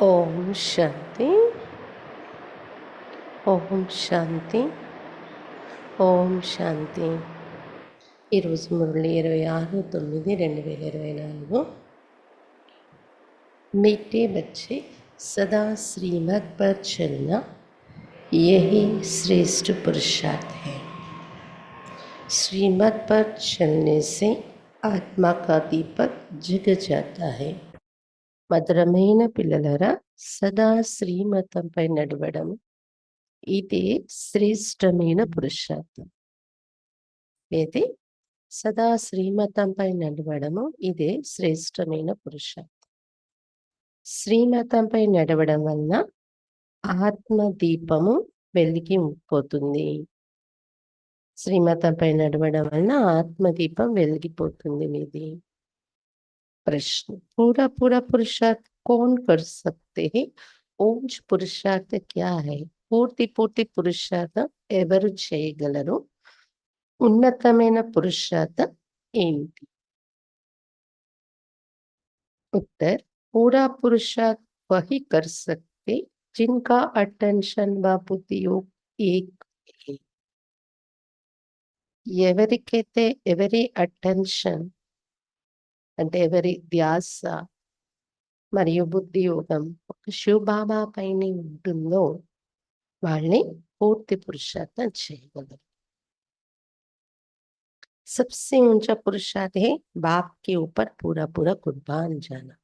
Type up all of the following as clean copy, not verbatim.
ఓం శాంతి. ఓం శాంతి. ఓం శాంతి. ఈరోజు మురళి 26/9/2024. मीठे बच्चे, सदा श्रीमत पर चलना यही श्रेष्ठ पुरुषार्थ है. श्रीमत पर चलने से आत्मा का दीपक जग जाता है. మధురమైన పిల్లలరా, సదా శ్రీమతంపై నడవడం ఇదే శ్రేష్టమైన పురుషార్థం. ఏది? సదా శ్రీమతంపై నడవడము ఇదే శ్రేష్టమైన పురుషార్థం. శ్రీమతంపై నడవడం వలన ఆత్మ దీపము వెలిగిపోతుంది. శ్రీమతంపై నడవడం వలన ఆత్మదీపం వెలిగిపోతుంది. మీది प्रश्न, पूरा पूरा पुरुषार्थ कौन कर सकते हैं? ओज पुरुषार्थ क्या है? పూర్తి పూర్తి పురుషార్థం ఎవరు చేయగలరు? ఉన్నతమైన పురుషార్థం ఏంటి? उत्तर, पूरा पुरुषार्थ वही कर सकते जिनका अटेंशन व बुद्धियोग एक है. ఎవరికైతే ఎవరి అటెన్షన్ అంటే ఎవరి ధ్యాస మరియు బుద్ధి యోగం ఒక శివబాబా పైన ఉంటుందో వాళ్ళని పూర్తి పురుషార్థం చేయగలరు. सबसे ऊंचा पुरुषार्थ है बाप के ऊपर पूरा पूरा कुर्बान जाना.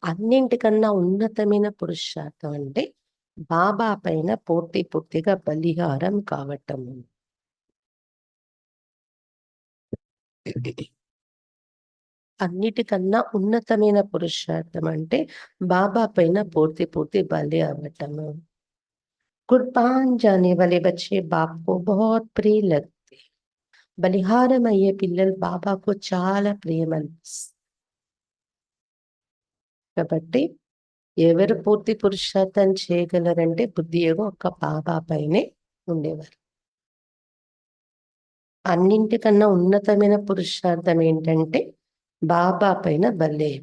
అన్నింటికన్నా ఉన్నతమైన పురుషార్థం అంటే బాబా పైన పూర్తి పూర్తిగా బలిహారం కావటము. అన్నిటికన్నా ఉన్నతమైన పురుషార్థం అంటే బాబా పైన పూర్తి పూర్తి బలి అవ్వటము. कुर्बान जाने वाले बच्चे बाप को बहुत प्रिय लगते. బలిహారం అయ్యే పిల్లలు బాబాకు చాలా ప్రియమనిపిస్తుంది. కాబట్టి ఎవరు పూర్తి పురుషార్థం చేయగలరంటే బుద్ధి యోగం ఒక్క బాబా పైనే ఉండేవారు. అన్నింటికన్నా ఉన్నతమైన పురుషార్థం ఏంటంటే బాబా పైన బలి.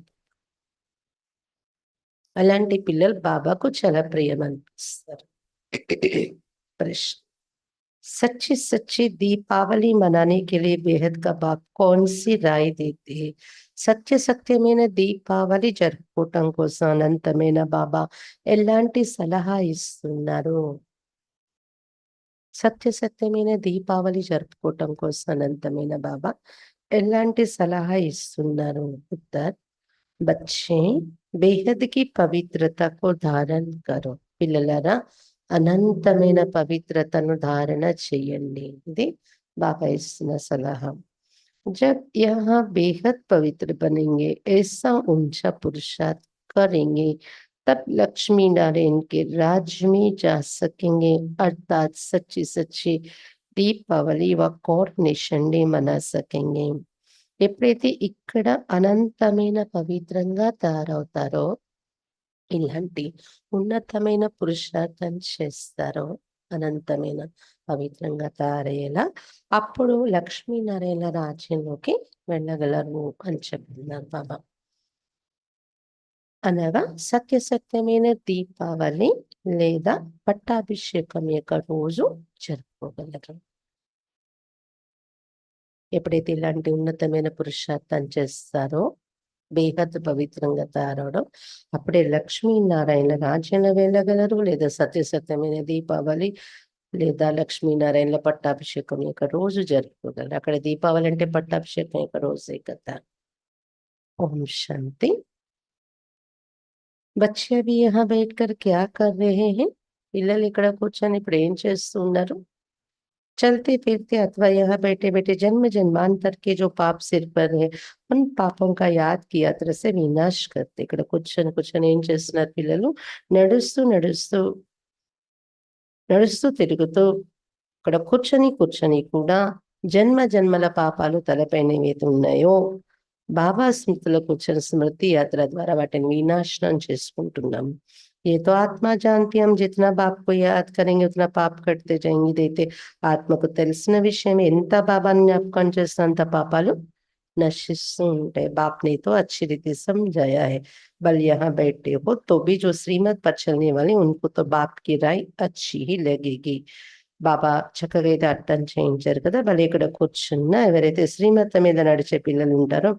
అలాంటి పిల్లలు బాబాకు చాలా ప్రియమనిపిస్తారు. प्रश्न, सच्ची सच्ची दीपावली मनाने के लिए बेहद का बाप कौन सी राय देते हैं? సత్య సత్యమైన దీపావళి జరుపుకోవటం కోసం అనంతమైన బాబా ఎలాంటి సలహా ఇస్తున్నారు? సత్య సత్యమైన దీపావళి జరుపుకోవటం కోసం అనంతమైన బాబా ఎలాంటి సలహా ఇస్తున్నారు? ఉత్తర్, బచ్చే బేహద్ కి పవిత్రతకు ధారణ కరో. పిల్లలారా, అనంతమైన పవిత్రతను ధారణ చేయండి. ఇది బాబా ఇస్తున్న సలహా. जब यहाँ बेहद पवित्र बनेंगे, ऐसा ऊंचा पुरुषार्थ करेंगे, तब लक्ष्मी नारायण के राज्य में जा सकेंगे, अर्थात सच्ची सच्ची దీపావళి వ కోఆర్డినేషన్ డే మనా సకెంగే. ఎప్పుడైతే ఇక్కడ అనంతమైన పవిత్రంగా తయారవుతారో, ఇలాంటి ఉన్నతమైన పురుషార్థం చేస్తారో, అనంతమైన పవిత్రంగా తయారయ్యేలా అప్పుడు లక్ష్మీనారాయణ రాజ్యంలోకి వెళ్ళగలరు అని చెప్తున్నారు బాబా. అనగా సత్య సత్యమైన దీపావళి లేదా పట్టాభిషేకం యొక్క రోజు జరుపుకోగలరు. ఎప్పుడైతే ఇలాంటి ఉన్నతమైన పురుషార్థం చేస్తారో, బేహద్ పవిత్రంగా తయారవడం, అప్పుడే లక్ష్మీనారాయణ రాజ్యంలో వెళ్ళగలరు, లేదా సత్యసత్యమైన దీపావళి లేదా లక్ష్మీనారాయణ పట్టాభిషేకం యొక్క రోజు జరుపుకోగలరు. అక్కడ దీపావళి అంటే పట్టాభిషేకం యొక్క రోజే కదా. ఓం శాంతి. బచ్చే అభి యహా బైఠకర్ క్యా కర్ రహే హై? పిల్లలు ఇక్కడ కూర్చొని ఇప్పుడు ఏం చేస్తున్నారు? चलते फिरते अथवा यहाँ बैठे बैठे जन्म जन्मांतर के जो पाप सिर पर है, उन पापों का याद की यात्रा से विनाश करते. ఇక్కడ కూర్చొని ఏం చేస్తున్నారు పిల్లలు? నడుస్తూ నడుస్తూ నడుస్తూ తిరుగుతూ ఇక్కడ కూర్చొని కూడా జన్మ జన్మల పాపాలు తలపైన ఏవైతే ఉన్నాయో బాబా స్మృతిలో కూర్చొని స్మృతి యాత్ర ద్వారా వాటిని వినాశనం చేసుకుంటున్నాం. ये तो आत्मा जानती, हम जितना बाप को याद करेंगे उतना पाप कटते जाएंगे. ఇదైతే ఆత్మకు తెలిసిన విషయం. ఎంత బాబాని జ్ఞాపకం చేస్తే అంత పాపాలు नशिस्तూ ఉంటాయి. बाप ने तो अच्छी रीति समझाया है, बल यहाँ बैठे हो तो भी जो श्रीमत पर चलने वाले उनको तो बाप की राय अच्छी ही लगेगी. బాబా చక్కగా అయితే అర్థం చేయించారు కదా. భలే ఇక్కడ కూర్చున్న ఎవరైతే శ్రీమతం మీద నడిచే పిల్లలు ఉంటారో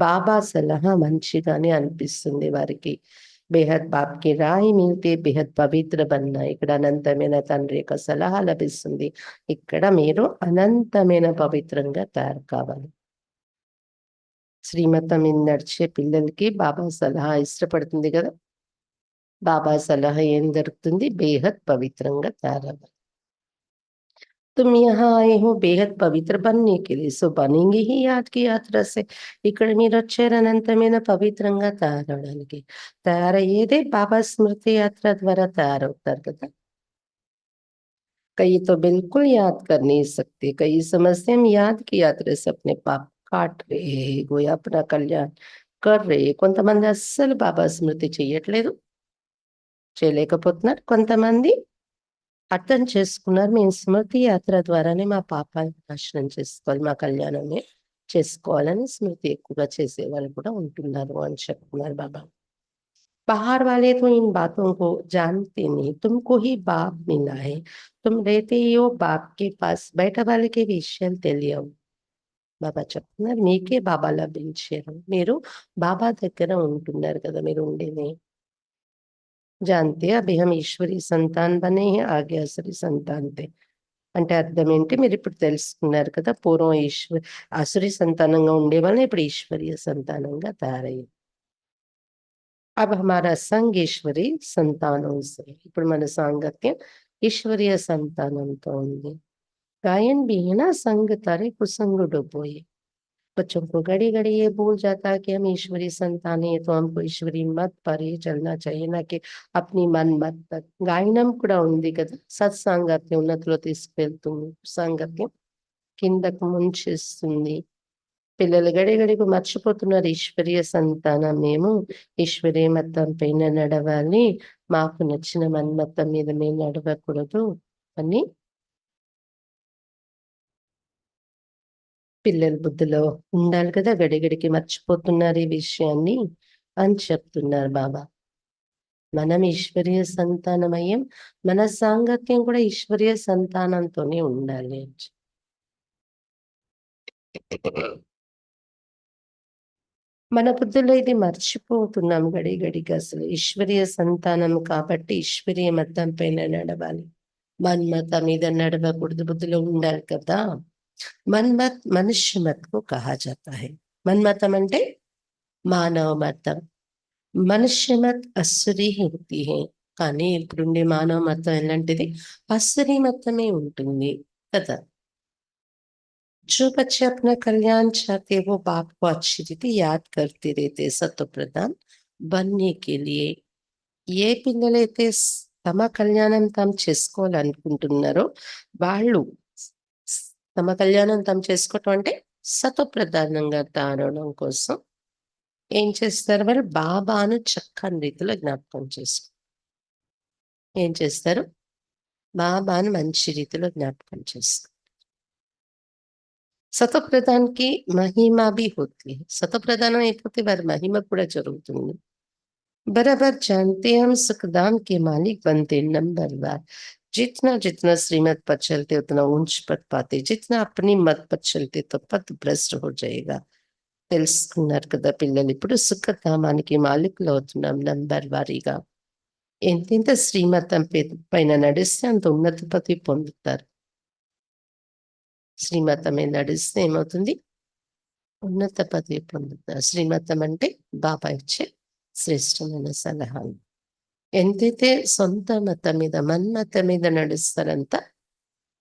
బాబా సలహా మంచిగానే అనిపిస్తుంది వారికి. బేహద్ బాప్ కి రాయి మిల్తే బేహద్ పవిత్ర బన్నా, ఇక్కడ అనంతమైన తండ్రి యొక్క సలహా లభిస్తుంది. ఇక్కడ మీరు అనంతమైన పవిత్రంగా తయారు కావాలి. శ్రీమతం మీద నడిచే పిల్లలకి బాబా సలహా ఇష్టపడుతుంది కదా. బాబా సలహా ఏం దొరుకుతుంది? బేహద్ పవిత్రంగా తయారవ్వాలి. तुम यहाँ आए हो बेहद पवित्र बनने के लिए, सो बनेंगे ही याद की यात्रा से. ఇక్కడ మీరు వచ్చారు అనంతమైన పవిత్రంగా తయారవడానికి. తయారయ్యేదే బాబా స్మృతి యాత్ర ద్వారా తయారవుతారు కదా. कई तो बिल्कुल याद कर नहीं सकते, कई समझते हम याद की यात्रा से अपने पाप काट रहे हैं, कोई अपना कल्याण कर रहे. కొంతమంది అస్సలు బాబా స్మృతి చెయ్యట్లేదు, చేయలేకపోతున్నారు. కొంతమంది అర్థం చేసుకున్నారు, మేము స్మృతి యాత్ర ద్వారానే మా పాపాన్ని నాశనం చేసుకోవాలి, మా కళ్యాణమే చేసుకోవాలని స్మృతి ఎక్కువగా చేసే వాళ్ళు కూడా ఉంటున్నారు అని చెప్తున్నారు బాబా. बाहर वाले तो इन बातों को जानते नहीं, तुमको ही बाप मिला है, तुम रहते ही हो बाप के पास, బయట వాళ్ళకి విషయాలు తెలియవు. బాబా చెప్తున్నారు మీకే బాబా లభించారు, మీరు బాబా దగ్గర ఉంటున్నారు కదా, మీరు ఉండేది. जानते हैं अभी हम ईश्वरी संतान बने हैं, आगे असली संतान थे. అంటే అర్థం ఏంటి? మీరు ఇప్పుడు తెలుసుకున్నారు కదా, పూర్వం అసురి సంతానంగా ఉండే వాళ్ళని ఇప్పుడు ఈశ్వరీయ సంతానంగా తయారయ్యారు. अब हमारा संग ईश्वरी संतानों से, ఇప్పుడు మన సాంగత్యం ఈశ్వరీయ సంతానంతో ఉంది. गायन भी है ना, संग तारे कुसंग डुबोए. बच्चों को घड़ी घड़ी ये भूल जाता है कि हम ईश्वरी संतान है, तो हमको ईश्वरी मत पर ही चलना चाहिए, ना कि अपनी मन मत पर. గాయనం కూడా ఉంది కదా, సత్సాంగత్యం ఉన్నతిలో తీసుకెళ్తుంది, సాంగత్యం కిందకు ముంచేస్తుంది. పిల్లలు గడిగడికు మర్చిపోతున్నారు ఈశ్వరీయ సంతానం, మేము ఈశ్వరీయ మతం పైన నడవాలి, మాకు నచ్చిన మన్మతం మీద మేము నడవకూడదు అని పిల్లల బుద్ధిలో ఉండాలి కదా. గడిగడికి మర్చిపోతున్నారు ఈ విషయాన్ని అని చెప్తున్నారు బాబా. మనం ఈశ్వరీయ సంతానమయ్యం, మన సాంగత్యం కూడా ఈశ్వరీయ సంతానంతోనే ఉండాలి. మన బుద్ధిలో ఇది మర్చిపోతున్నాం గడిగడిగా. అసలు ఈశ్వరీయ సంతానం కాబట్టి ఈశ్వరీయ మతం పైన నడవాలి, మన్మతం మీద నడవకూడదు బుద్ధిలో ఉండాలి కదా. మన్మత్ మనుష్య మత్కు కహా జాతా హై. మన్మతం అంటే మానవ మతం, మనుష్య మత్ అసురీ హోతీ హై. కానీ ఇప్పుడుండే మానవ మతం ఎలాంటిది? అసురీ మతమే ఉంటుంది కదా. जो बच्चे अपना कल्याण चाहते हैं वो बाप को अच्छी रीति याद करते रहते सत्व प्रधान बनने के लिए. ఏ పిల్లలైతే తమ కళ్యాణం తాము చేసుకోవాలనుకుంటున్నారో వాళ్ళు తమ కళ్యాణం తాము చేసుకోవటం అంటే సత్వ ప్రధానంగా తారడం కోసం ఏం చేస్తారు? వాళ్ళు బాబాను చక్కని రీతిలో జ్ఞాపకం చేసుకుంటారు. ఏం చేస్తారు? బాబాను మంచి రీతిలో జ్ఞాపకం చేసుకుంటారు. సత్వ ప్రధానికి మహిమ भी होती है. సత్వ ప్రధానం అయిపోతే వారి మహిమ కూడా జరుగుతుంది. बराबर जानते हम सुखधाम के मालिक बनते नंबरवार. जितना जितना श्रीमत पर चलते उतना ऊंच पद पाते, जितना अपनी मत पर चलते तो पद भ्रष्ट हो जाएगा. తెలుసుకున్నారు కదా పిల్లలు, ఇప్పుడు సుఖధామానికి మాలికులు అవుతున్నాం నంబర్ వారీగా. ఎంతెంత శ్రీమతం పైన నడిస్తే అంత ఉన్నత పదవి పొందుతారు. శ్రీమతమే నడిస్తే ఏమవుతుంది? ఉన్నత పదవి పొందుతారు. శ్రీమతం అంటే బాబా ఇచ్చే శ్రేష్టమైన సలహాలు. ఎంతైతే సొంత మతం మీద మన్మతం మీద నడుస్తారంత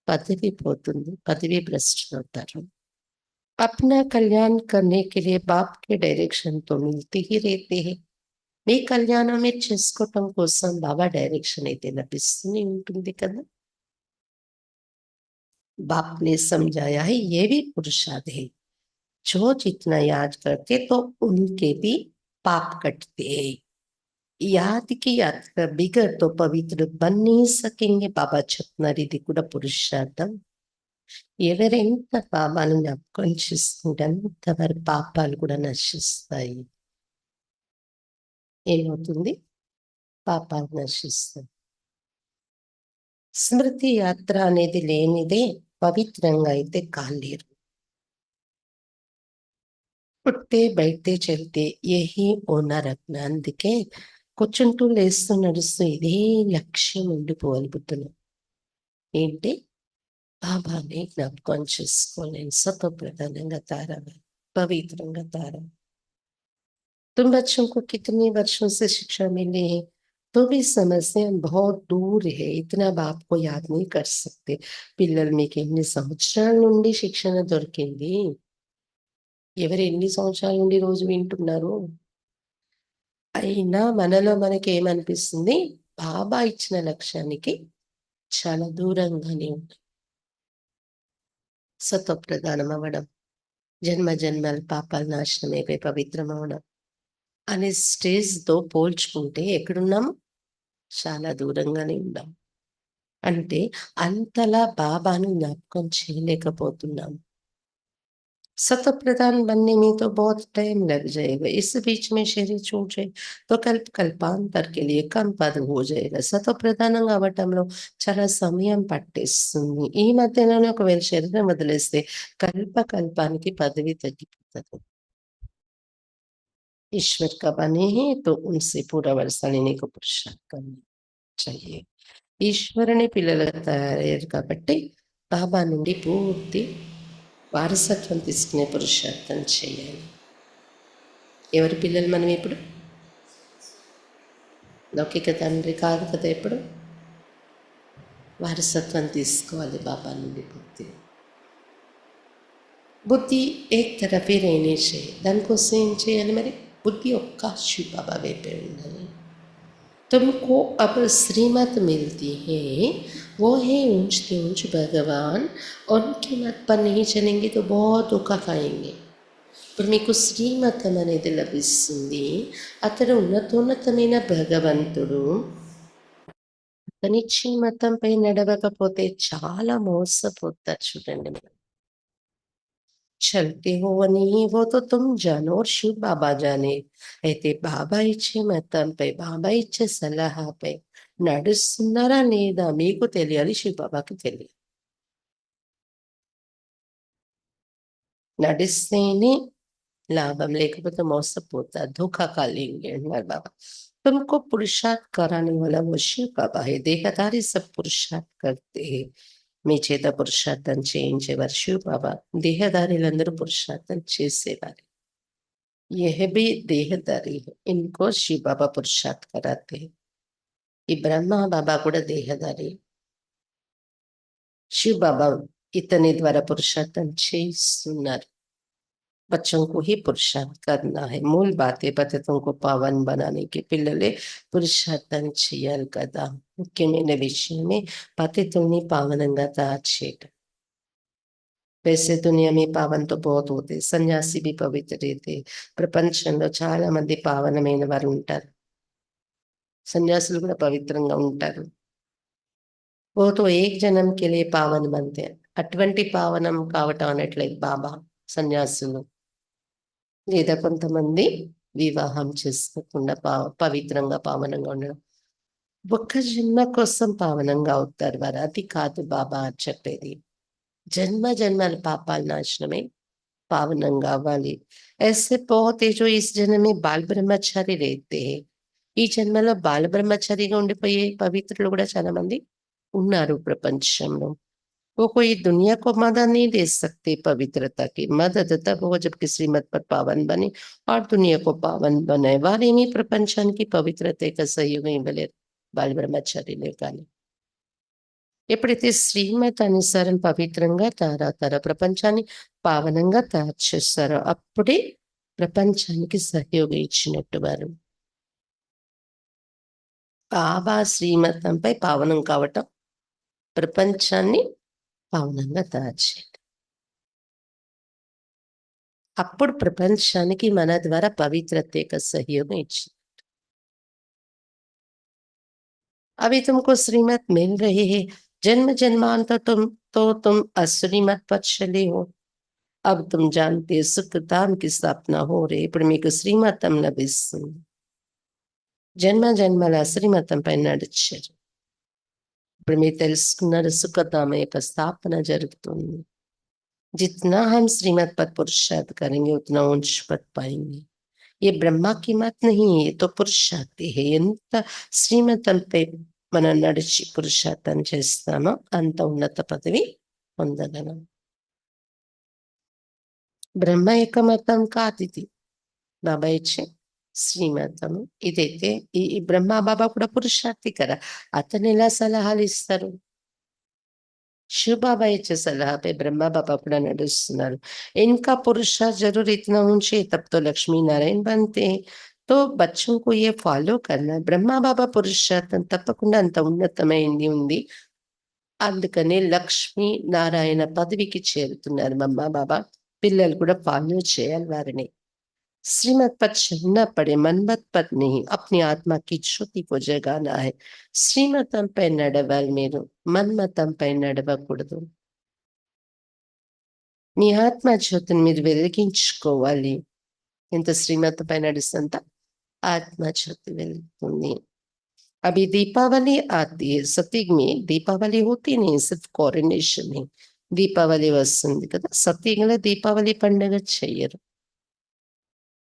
పదవి పోతుంది, పదవి భ్రష్టులవుతారు. अपना कल्याण करने के लिए बाप के डायरेक्शन तो मिलते ही रहते हैं. మీ కళ్యాణం మీరు చేసుకోవటం కోసం బాబా డైరెక్షన్ అయితే లభిస్తూనే ఉంటుంది కదా. बाप ने समझाया है ये भी पुरुषार्थ है, जो जितना याद करते तो उनके भी पाप कटते हैं. याद की यात्रा बिगड़ तो पवित्र बन नहीं सकेंगे. बाबा చెప్తున్నారు ఇది కూడా పురుషార్థం. ఎవరెంత పాపాలను జ్ఞాపకం చేసుకుంటే అంత వారి పాపాలు కూడా నశిస్తాయి. ఏమవుతుంది? పాపాలు నశిస్తాయి. స్మృతి యాత్ర అనేది లేనిదే పవిత్రంగా అయితే కాలేరు. పుట్టే బయటే చల్తే యహీ ఓనా రఖనా. అందుకే కూర్చుంటూ లేస్తూ నడుస్తూ ఇదే లక్ష్యం ఉండిపోవాలి బుద్ధులు. ఏంటి? బాబాని జ్ఞాపకం చేసుకోలేని సతోప్రధానంగా తారవ్వాలి, పవిత్రంగా తారవ్వాలి. तुम बच्चों को कितने वर्षों से शिक्षा मिली है, तो भी समझते हैं बहुत दूर है, इतना बाप को याद नहीं कर सकते. పిల్లలు మీకు ఎన్ని సంవత్సరాల నుండి శిక్షణ దొరికింది? ఎవరు ఎన్ని సంవత్సరాల నుండి రోజు వింటున్నారు? అయినా మనలో మనకి ఏమనిపిస్తుంది? బాబా ఇచ్చిన లక్ష్యానికి చాలా దూరంగానే ఉంది. సత్వప్రధానం అవ్వడం, జన్మ జన్మల పాపాలు నాశనం అయిపోయి పవిత్రం అవడం అనే స్టేజ్తో పోల్చుకుంటే ఎక్కడున్నాము? చాలా దూరంగానే ఉన్నాం. అంటే అంతలా బాబాను జ్ఞాపకం చేయలేకపోతున్నాం. सतत प्रदान बनने में तो बहुत टाइम लग जाएगा, इस बीच में शरीर छूट जाए तो కల్పాంతర్ के लिए कम पद हो जाएगा. సతత ప్రధానంగా అవ్వటంలో చాలా సమయం పట్టేస్తుంది. ఈ మధ్యలోనే ఒకవేళ శరీరం వదిలేస్తే కల్పానికి పదవి తగ్గిపోతుంది. ईश्वर का बने हैं तो उनसे पूरा वर्षा लेने को पुरुषार्थ करना चाहिए. ఈశ్వరుని పిల్లలుగా తయారయ్యారు కాబట్టి బాబా నుండి పూర్తి వారసత్వం తీసుకునే పురుషార్థం చేయాలి. ఎవరి పిల్లలు మనం ఇప్పుడు? లౌకిక తండ్రి కాదు కదా. ఎప్పుడు వారసత్వం తీసుకోవాలి బాబా నుండి పూర్తి. బుద్ధి ఏక్ తరఫే रहने चाहिए. దానికోసం ఏం చేయాలి మరి? బుద్ధి ఒక్క శివ బాబా వైపే ఉండాలి. तुमको अब श्रीमत मिलती है, वो है ऊंचते ऊंच भगवान, उनकी मत पर नहीं चलेंगे तो बहुत धोखा खाएंगे. ఇప్పుడు మీకు శ్రీమతం అనేది లభిస్తుంది. అతడు ఉన్నతోన్నతమైన భగవంతుడు. అతని శ్రీమతంపై నడవకపోతే చాలా మోసపోతారు. చూడండి, చల్తే హో नहीं वो तो तुम जानो और शिव बाबा जाने. అయితే బాబా ఇచ్చే మతంపై, బాబా ఇచ్చే సలహాపై నడుస్తున్నారా లేదా మీకు తెలియాలి, శివ బాబాకి తెలియాలి. నడిస్తేనే లాభం, లేకపోతే మోసపోతారు, ధోఖా కాలేంगे అంటున్నారు బాబా. तुमको पुरुषार्थ कराने वाला वो शिव बाबा है. देहधारी सब पुरुषार्थ करते हैं. మీ చేత పురుషార్థం చేయించేవారు శివ బాబా. దేహదారులందరూ పురుషార్థం చేసేవారు. यह भी देहधारी है, इनको शिव बाबा पुरुषार्थ कराते हैं. ఈ బ్రహ్మ బాబా కూడా దేహదారి. శివ బాబా ఇతని ద్వారా పురుషార్థం చేయిస్తున్నారు. बच्चों को ही पुरुषार्थ करना है. मूल बातें पतितों को पावन बनाने के పిల్లలే పురుషార్థం చేయాలి కదా. ముఖ్యమైన విషయమే పతితుల్ని పావనంగా తయారు చేయటం. वैसे दुनिया में पावन तो बहुत होते, సన్యాసి भी पवित्र रहते. ప్రపంచంలో చాలా మంది పావనమైన వారు ఉంటారు. సన్యాసులు కూడా పవిత్రంగా ఉంటారు. वो तो एक जन्म के लिए पावन बनते हैं. అటువంటి పావనం కావటం అనట్లేదు బాబా సన్యాసులు. లేదా కొంతమంది వివాహం చేసుకోకుండా పవిత్రంగా పావనంగా ఉండడం. ఒక్క జన్మ కోసం పావనంగా అవుతారు వారు. అది కాదు బాబా చెప్పేది. జన్మ జన్మల పాపాల నాశనమే పావనంగా అవ్వాలి. ऐसे बहुत है जो इस जन्म में बाल ब्रह्मचारी रहते हैं. ఈ జన్మలో బాల బ్రహ్మచారిగా ఉండిపోయే పవిత్రులు కూడా చాలా మంది ఉన్నారు ప్రపంచంలో. वो कोई दुनिया को मदद नहीं दे सकते पवित्रता की. मदद तब हो जबकि श्रीमत पर पावन बने और दुनिया को पावन बनाए. వారేమి ప్రపంచానికి పవిత్రత సహయోగం ఇవ్వలేరు బాల బ్రహ్మచారిలే కానీ. ఎప్పుడైతే శ్రీమత్ అనుసారం పవిత్రంగా తయారవుతారో, ప్రపంచాన్ని పావనంగా తయారు చేస్తారో, అప్పుడే ప్రపంచానికి సహయోగం ఇచ్చినట్టు వారు. బాబా శ్రీమతంపై పావనం కావటం, ప్రపంచాన్ని పావనంగా తయారు చేయడం. అప్పుడు ప్రపంచానికి మన ద్వారా పవిత్రత సహయోగం ఇచ్చింది. अभी तुमको श्रीमत मिल रही है, जन्म जन्मांतर तो तुम అశ్రీమత్ पर चले हो. अब तुम जानते సుకృతాం की स्थापना हो रही. ఇప్పుడు మీకు శ్రీమతం లభిస్తుంది. జన్మ జన్మల శ్రీమతం పైన నడిచారు. ఇప్పుడు మీరు తెలుసుకున్నారు సుఖధామ యొక్క స్థాపన జరుగుతుంది. जितना हम श्रीमत पर पुरुषार्थ करेंगे उतना ऊंच पद पाएंगे. ये ब्रह्मा की मत नहीं है, ये तो पुरुषार्थी है. ఎంత శ్రీమతంపై మనం నడిచి పురుషార్థం చేస్తామో అంత ఉన్నత పదవి పొందగలం. బ్రహ్మ యొక్క మతం కాదు ఇది, బాబా ఇచ్చే శ్రీమతము ఇదైతే. ఈ బ్రహ్మ బాబా కూడా పురుషార్థి కదా, అతను ఎలా సలహాలు ఇస్తారు? शिव बाबा इच्छे सलाह पे ब्रह्मा बाबा కూడా నడుస్తున్నారు. इनका पुरुषार्थ जरूर इतना ऊंचे तब तो लक्ष्मी नारायण बनते हैं. तो बच्चों को ये फॉलो करना. బ్రహ్మా బాబా పురుషార్థం తప్పకుండా అంత ఉన్నతమైంది ఉంది. అందుకనే లక్ష్మీ నారాయణ పదవికి చేరుతున్నారు బ్రహ్మా బాబా. పిల్లలు కూడా ఫాలో చేయాలి వారిని. श्रीमत पर चलना पड़े, मनमत पर नहीं. अपनी आत्मा की ज्योति को जगाना है. శ్రీమతంపై నడవాలి మీరు, మన్మతంపై నడవకూడదు. మీ ఆత్మ జ్యోతిని మీరు వెలిగించుకోవాలి. ఇంత శ్రీమతంపై నడుస్తుంట ఆత్మ జ్యోతి వెలుగుతుంది. अभी दीपावली आती है. सतयुग में दीपावली होती नहीं, सिर्फ कोरोनेशन है. దీపావళి వస్తుంది కదా, సతయుగంలో దీపావళి పండుగ చెయ్యరు.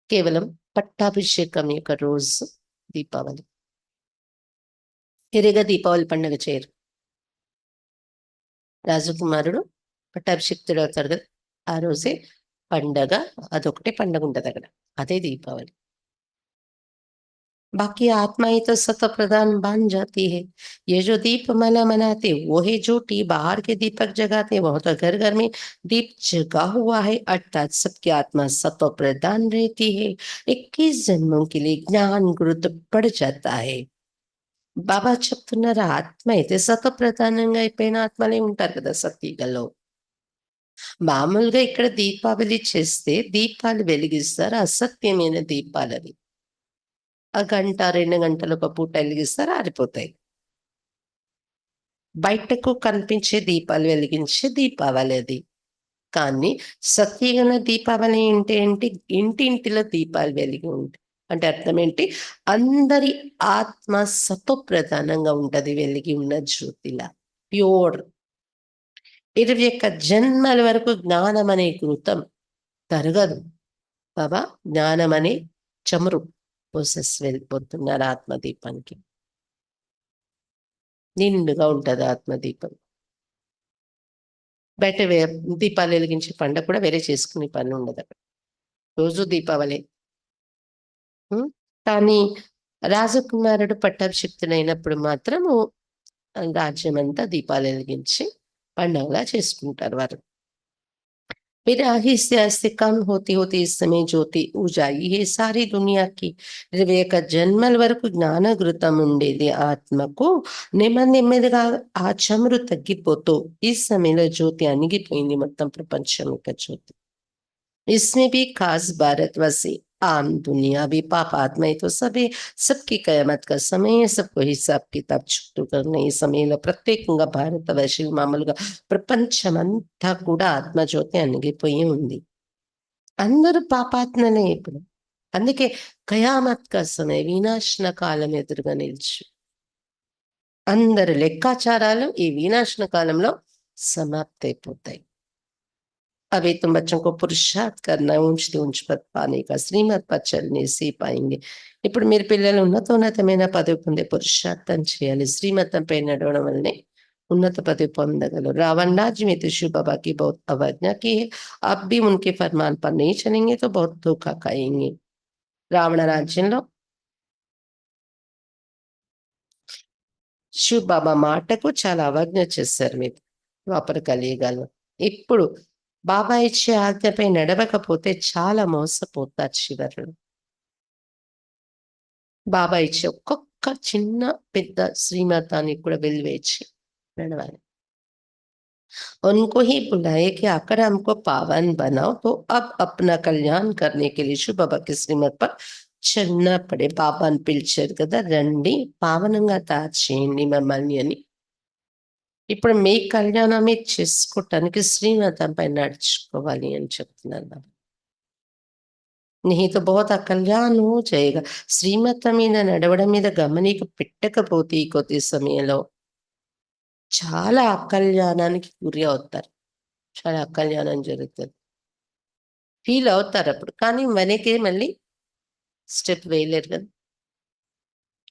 కేవలం పట్టాభిషేకం యొక్క రోజు దీపావళి. ఎరేగా దీపావళి పండుగ చేయరు. రాజకుమారుడు పట్టాభిషిక్తుడు అవుతాడు కదా, ఆ రోజే పండగ. అదొకటే పండగ ఉంటుంది అక్కడ, అదే దీపావళి. बाकी आत्मा ही तो सत प्रधान बन जाती है. ये जो दीपमाला मनाते वो है झूठी. बाहर के दीपक जगाते वो तो घर घर में दीप जगा हुआ है, अर्थात सबकी आत्मा सत्व प्रधान रहती है. 21 जन्मों के लिए ज्ञान गुरुत्व बढ़ जाता है. బాబా చెప్తున్నారు, ఆత్మ అయితే సత్వప్రధానంగా అయిపోయిన ఆత్మలే ఉంటారు కదా సత్యుగలో. మామూలుగా ఇక్కడ దీపావళి చేస్తే దీపాలు వెలిగిస్తారు, అసత్యమైన దీపాలు అవి. ఆ గంట 2 గంటలు ఒక పూట వెలిగిస్తారు, ఆరిపోతాయి. బయటకు కనిపించే దీపాలు వెలిగించే దీపావళి అది. కానీ సత్యుగల దీపావళి అంటే ఏంటి? ఇంటింటిలో దీపాలు వెలిగి ఉంటాయి. అంటే అర్థం ఏంటి? అందరి ఆత్మ సత్వప్రధానంగా ఉంటది, వెలిగి ఉన్న జ్యోతిలా ప్యూర్. 21 జన్మల వరకు జ్ఞానం అనే కృతం తరగదు. బాబా జ్ఞానం అనే చమురు పోసెస్ వెళ్ళిపోతున్నారు ఆత్మదీపానికి. నిండుగా ఉంటది ఆత్మదీపం. బయట దీపాలు వెలిగించే పండుగ కూడా వేరే చేసుకునే పని ఉండదు అక్కడ, రోజు దీపావళి. కానీ రాజకుమారుడు పట్టాభిషిక్తుడైనప్పుడు మాత్రము రాజ్యం అంతా దీపాలు వెలిగించి పండుగలా చేసుకుంటారు వారు. फिर आहिस्ते आहिस्ते कम होती होती इस समय ज्योति ऊजाई है सारी दुनिया की. 21 జన్మల వరకు జ్ఞానఘృతం ఉండేది ఆత్మకు. నెమ్మదిగా ఆ చమురు తగ్గిపోతూ ఈ సమయంలో జ్యోతి అణిగిపోయింది, మొత్తం ప్రపంచం యొక్క జ్యోతి. इसमें भी खास भारतवासी आम दुनिया भी पाप आत्मा तो सभी सबकी कयामत का समय है. सबको हिसाब किताब చుట్టూ करने ఈ సమయంలో ప్రత్యేకంగా భారతవాసులు మామూలుగా ప్రపంచమంతా కూడా ఆత్మజ్యోతి అణిగిపోయి ఉంది. అందరూ పాపాత్మలే ఇప్పుడు. అందుకే కయామత్ కా సమయం, వినాశన కాలం ఎదురుగా నిల్చు. అందరు లెక్కాచారాలు ఈ వినాశన కాలంలో సమాప్తి అయిపోతాయి. अभी तुम बच्चों को पुरुषार्थ करना है, ऊंच पद पाने का, श्रीमत पर चलने से पाएंगे. ఇప్పుడు మీరు పిల్లలు ఉన్నతమైన పదవి పొందే పురుషార్థం చేయాలి. శ్రీమతంపై నడవడం వల్లనే ఉన్నత पदवी పొందగలరు. रावण राज्य में तो शिव बाबा की बहुत अवज्ञा की है. अब भी उनके फरमान पर नहीं चलेंगे तो बहुत धोखा खाएंगे. రావణ రాజ్యంలో శివ్ బాబా మాటకు చాలా అవజ్ఞ చేశారు మీరు ద్వాపర కలియుగాలో. ఇప్పుడు బాబా ఇచ్చే ఆజ్ఞపై నడవకపోతే చాలా మోసపోతారు చివరిలో. బాబా ఇచ్చే ఒక్కొక్క చిన్న పెద్ద శ్రీమతానికి కూడా వెలివేచి నడవాలి. उनको ही बुलाए कि आकर हमको पावन बनाओ, तो अब अपना कल्याण करने के लिए शिव बाबा की श्रीमत पर చల్నా పడే. బాబాని పిలిచారు కదా, రండి పావనంగా తయారు చేయండి మమ్మల్ని అని. ఇప్పుడు మీ కళ్యాణమే చేసుకోవటానికి శ్రీమతంపై నడుచుకోవాలి అని చెప్తున్నారు బాబా. नहीं तो बहुत అకల్యాణ్ हो जाएगा. శ్రీమతం మీద నడవడం మీద గమనిక పెట్టకపోతే ఈ కొద్ది సమయంలో చాలా అకల్యాణానికి గురి అవుతారు. చాలా అకల్యాణం జరుగుతుంది. ఫీల్ అవుతారు అప్పుడు. కానీ వెనకే మళ్ళీ స్టెప్ వేయలేరు కదా.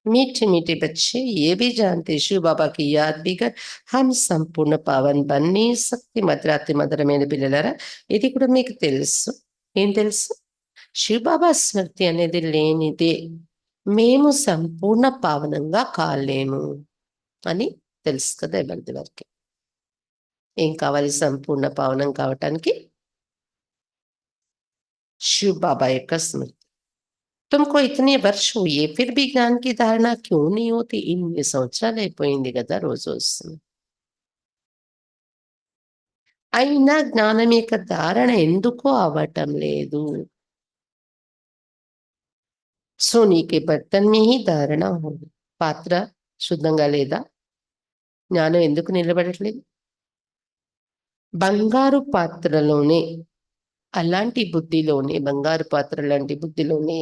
मीठे मीठे बच्चे ये भी जानते शिव बाबा की याद भी कर हम సంపూర్ణ పావన్ బన్నీ శక్తి మధురాతి మధురమైన పిల్లలారా, ఇది కూడా మీకు తెలుసు. ఏం తెలుసు? శివబాబా స్మృతి అనేది లేనిదే మేము సంపూర్ణ పావనంగా కాలేము అని తెలుసు కదా ఎవరిది వరకు. ఏం కావాలి సంపూర్ణ పావనం కావటానికి? शिव बाबा యొక్క స్మృతి. तुमको इतने वर्ष हुए फिर भी ज्ञान की धारणा क्यों नहीं होती? ఇన్ని సంవత్సరాలు అయిపోయింది కదా, రోజు వస్తుంది. అయినా జ్ఞానం యొక్క ధారణ ఎందుకు అవ్వటం లేదు? सोने के बर्तन में ही धारणा होगी. పాత్ర శుద్ధంగా లేదా? జ్ఞానం ఎందుకు నిలబడట్లేదు? బంగారు పాత్రలోనే, అలాంటి బుద్ధిలోనే, బంగారు పాత్ర లాంటి బుద్ధిలోనే